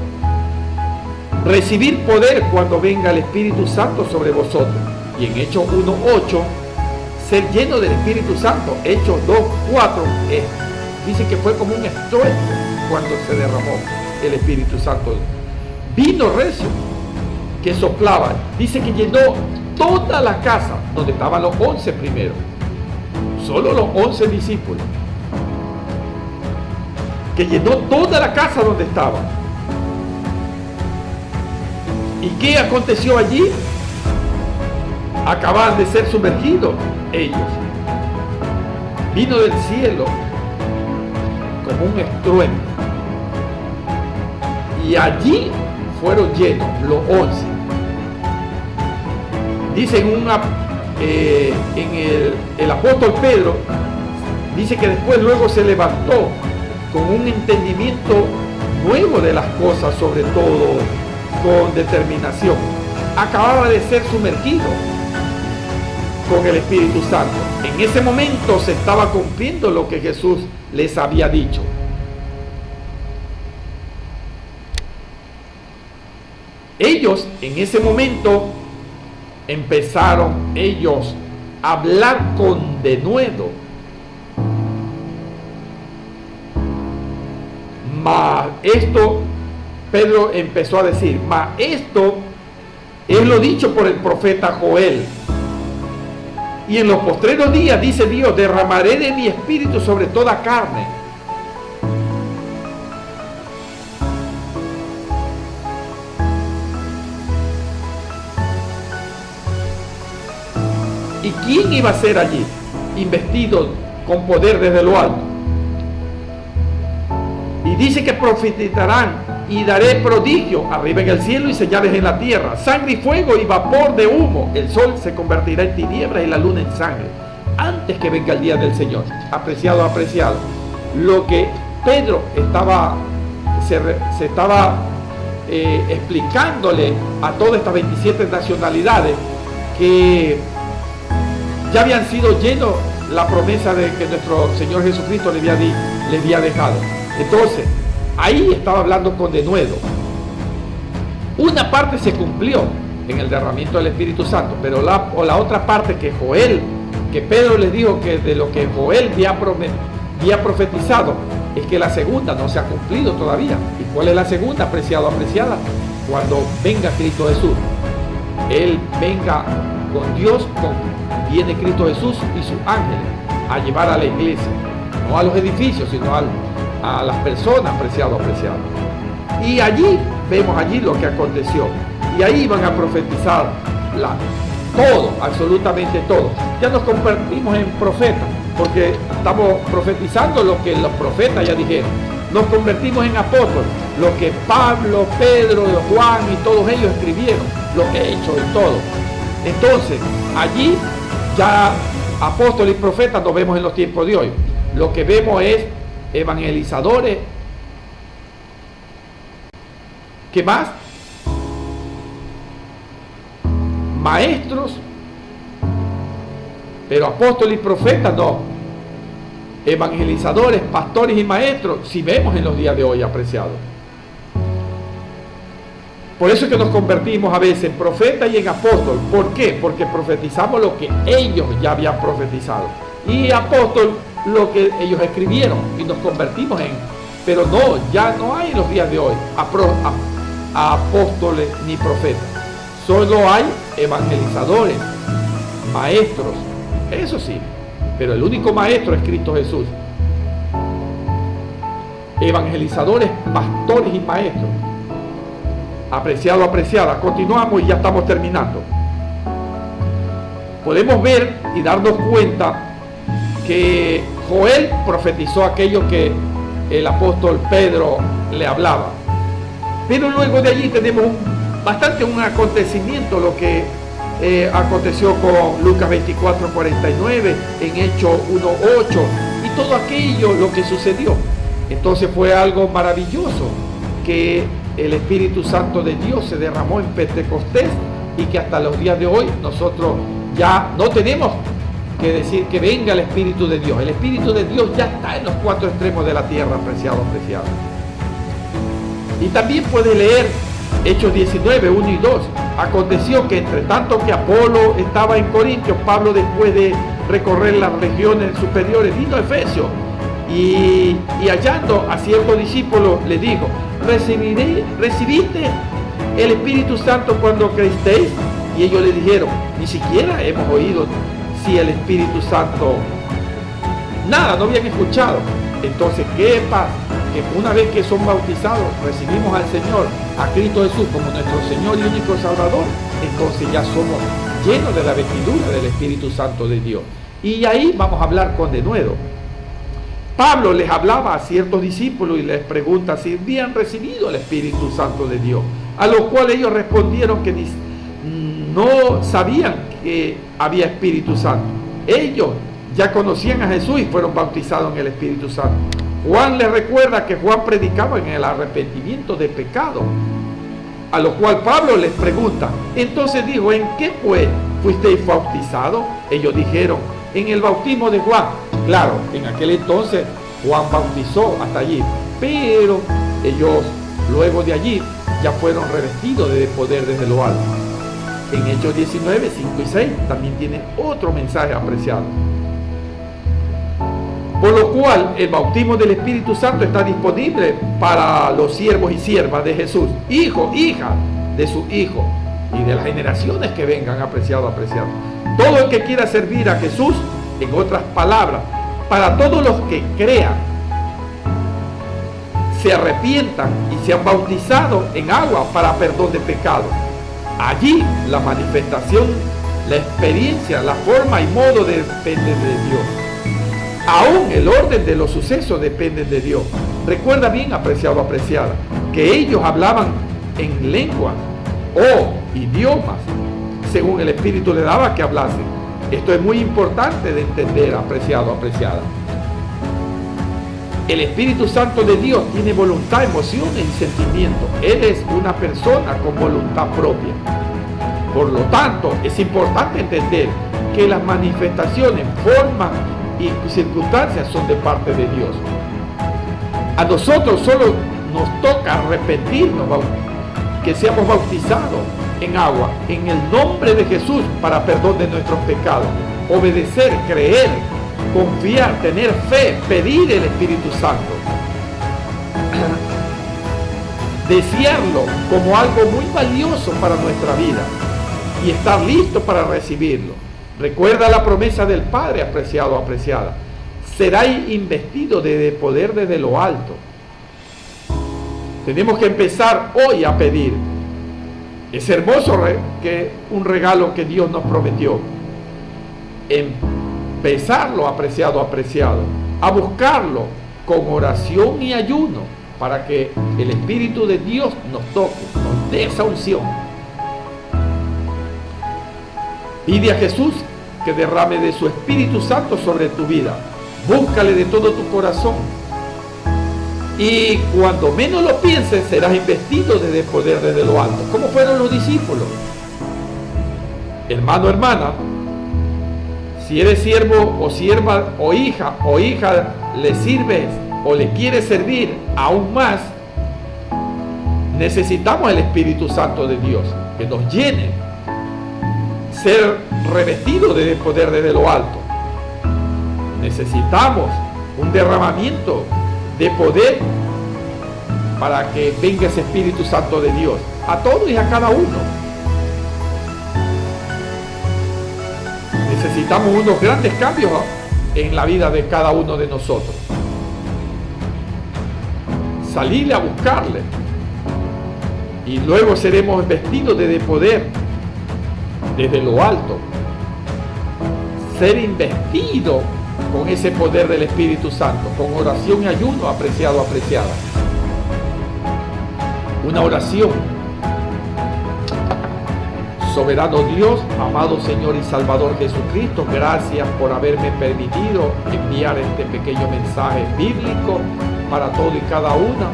A: recibir poder cuando venga el Espíritu Santo sobre vosotros. Y en Hechos 1:8, ser lleno del Espíritu Santo. Hechos 2:4 dice que fue como un estruendo cuando se derramó el Espíritu Santo vino recio que soplaba. Dice que llenó toda la casa donde estaban los 11 primeros. Solo los 11 discípulos. Que llenó toda la casa donde estaban. ¿Y qué aconteció allí? Acababan de ser sumergidos ellos. Vino del cielo como un estruendo. Y allí fueron llenos los 11. Dice el apóstol Pedro, dice que después luego se levantó con un entendimiento nuevo de las cosas, sobre todo con determinación. Acababa de ser sumergido con el Espíritu Santo. En ese momento se estaba cumpliendo lo que Jesús les había dicho. Ellos en ese momento empezaron a hablar con denuedo. Mas esto, Pedro empezó a decir, mas esto es lo dicho por el profeta Joel. Y en los postreros días, dice Dios, derramaré de mi espíritu sobre toda carne. ¿Y quién iba a ser allí? Investido con poder desde lo alto. Y dice que profetizarán y daré prodigio arriba en el cielo y señales en la tierra, sangre y fuego y vapor de humo. El sol se convertirá en tinieblas y la luna en sangre, antes que venga el día del Señor. Apreciado, apreciado. Lo que Pedro se estaba explicándole a todas estas 27 nacionalidades que ya habían sido llenos la promesa de que nuestro Señor Jesucristo le había dejado. Entonces, ahí estaba hablando con denuedo. Una parte se cumplió en el derramamiento del Espíritu Santo, pero la otra parte que Pedro les dijo que de lo que Joel había profetizado, es que la segunda no se ha cumplido todavía. ¿Y cuál es la segunda, apreciado, apreciada? Cuando venga Cristo Jesús. Él venga con Dios, viene Cristo Jesús y sus ángeles a llevar a la iglesia, no a los edificios, sino a las personas, apreciado, apreciado. Y allí vemos lo que aconteció. Y ahí van a profetizar todo, absolutamente todo. Ya nos convertimos en profetas, porque estamos profetizando lo que los profetas ya dijeron. Nos convertimos en apóstoles, lo que Pablo, Pedro, Juan y todos ellos escribieron, los hechos y todo. Entonces, allí ya apóstoles y profetas nos vemos en los tiempos de hoy. Lo que vemos es evangelizadores. ¿Qué más? Maestros. Pero apóstoles y profetas no. Evangelizadores, pastores y maestros, si vemos en los días de hoy, apreciados. Por eso es que nos convertimos a veces en profetas y en apóstol. ¿Por qué? Porque profetizamos lo que ellos ya habían profetizado. Y apóstol, lo que ellos escribieron, y nos convertimos en. Pero no, ya no hay en los días de hoy a apóstoles ni profetas. Solo hay evangelizadores, maestros, eso sí. Pero el único maestro es Cristo Jesús. Evangelizadores, pastores y maestros. Apreciado, apreciada. Continuamos y ya estamos terminando. Podemos ver y darnos cuenta que Joel profetizó aquello que el apóstol Pedro le hablaba. Pero luego de allí tenemos un acontecimiento, lo que aconteció con Lucas 24:49, en Hechos 1:8 y todo aquello, lo que sucedió. Entonces fue algo maravilloso que el Espíritu Santo de Dios se derramó en Pentecostés y que hasta los días de hoy nosotros ya no tenemos que decir que venga el Espíritu de Dios. El Espíritu de Dios ya está en los cuatro extremos de la tierra, apreciado, apreciado. Y también puede leer Hechos 19, 1 y 2. Aconteció que entre tanto que Apolo estaba en Corintios, Pablo, después de recorrer las regiones superiores, vino a Efesios y hallando a cierto discípulo le dijo: ¿recibiste el Espíritu Santo cuando creísteis. Y ellos le dijeron, ni siquiera hemos oído si el Espíritu Santo, nada, no habían escuchado. Entonces, ¿qué pasa? Que una vez que son bautizados, recibimos al Señor, a Cristo Jesús como nuestro Señor y único Salvador, entonces ya somos llenos de la vestidura del Espíritu Santo de Dios. Y ahí vamos a hablar con denuedo. Pablo les hablaba a ciertos discípulos y les pregunta si habían recibido el Espíritu Santo de Dios, a lo cual ellos respondieron que no sabían que había Espíritu Santo. Ellos ya conocían a Jesús y fueron bautizados en el Espíritu Santo. Juan les recuerda que Juan predicaba en el arrepentimiento de pecado, a lo cual Pablo les pregunta, entonces dijo, ¿en qué pues fuisteis bautizados? Ellos dijeron, en el bautismo de Juan. Claro, en aquel entonces Juan bautizó hasta allí, pero ellos luego de allí ya fueron revestidos de poder desde lo alto. En Hechos 19, 5 y 6 también tiene otro mensaje apreciado. Por lo cual el bautismo del Espíritu Santo está disponible para los siervos y siervas de Jesús, hijo, hija de su Hijo y de las generaciones que vengan, apreciado. Todo el que quiera servir a Jesús, en otras palabras, para todos los que crean, se arrepientan y sean bautizados en agua para perdón de pecados. Allí la manifestación, la experiencia, la forma y modo dependen de Dios. Aún el orden de los sucesos depende de Dios. Recuerda bien, apreciado, apreciada, que ellos hablaban en lenguas o idiomas según el Espíritu le daba que hablasen. Esto es muy importante de entender, apreciado, apreciada. El Espíritu Santo de Dios tiene voluntad, emociones y sentimientos. Él es una persona con voluntad propia. Por lo tanto, es importante entender que las manifestaciones, formas y circunstancias son de parte de Dios. A nosotros solo nos toca arrepentirnos, que seamos bautizados en agua, en el nombre de Jesús, para perdón de nuestros pecados, obedecer, creer, confiar, tener fe, pedir el Espíritu Santo, desearlo como algo muy valioso para nuestra vida y estar listo para recibirlo. Recuerda la promesa del Padre, apreciado, apreciada. Seráis investidos de poder desde lo alto. Tenemos que empezar hoy a pedir. Es hermoso que un regalo que Dios nos prometió. Empezarlo, apreciado, apreciado, a buscarlo con oración y ayuno para que el Espíritu de Dios nos toque, nos dé esa unción. Pide a Jesús que derrame de su Espíritu Santo sobre tu vida. Búscale de todo tu corazón. Y cuando menos lo pienses, serás investido de poder desde lo alto, como fueron los discípulos. Hermano, hermana, si eres siervo o sierva o hija le sirves o le quieres servir aún más, necesitamos el Espíritu Santo de Dios, que nos llene, ser revestido de poder desde lo alto. Necesitamos un derramamiento de poder para que venga ese Espíritu Santo de Dios a todos y a cada uno. Necesitamos unos grandes cambios en la vida de cada uno de nosotros. Salirle a buscarle y luego seremos vestidos de poder desde lo alto. Ser investido con ese poder del Espíritu Santo, con oración y ayuno, apreciado, apreciada. Una oración. Soberano Dios, amado Señor y Salvador Jesucristo, gracias por haberme permitido enviar este pequeño mensaje bíblico para todo y cada una.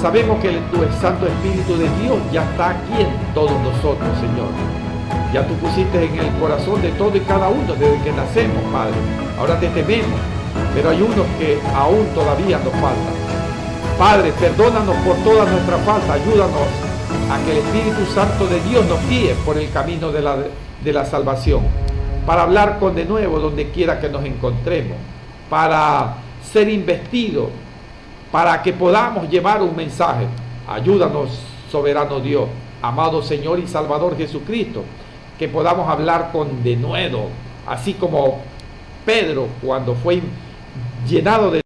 A: Sabemos que tu Santo Espíritu de Dios ya está aquí en todos nosotros, Señor. Ya tú pusiste en el corazón de todo y cada uno desde que nacemos, Padre. Ahora te tememos, pero hay unos que aún todavía nos faltan. Padre, perdónanos por toda nuestra falta. Ayúdanos a que el Espíritu Santo de Dios nos guíe por el camino de la salvación, para hablar con de nuevo donde quiera que nos encontremos, para ser investidos, para que podamos llevar un mensaje. Ayúdanos, soberano Dios, amado Señor y Salvador Jesucristo, que podamos hablar con denuedo, así como Pedro cuando fue llenado de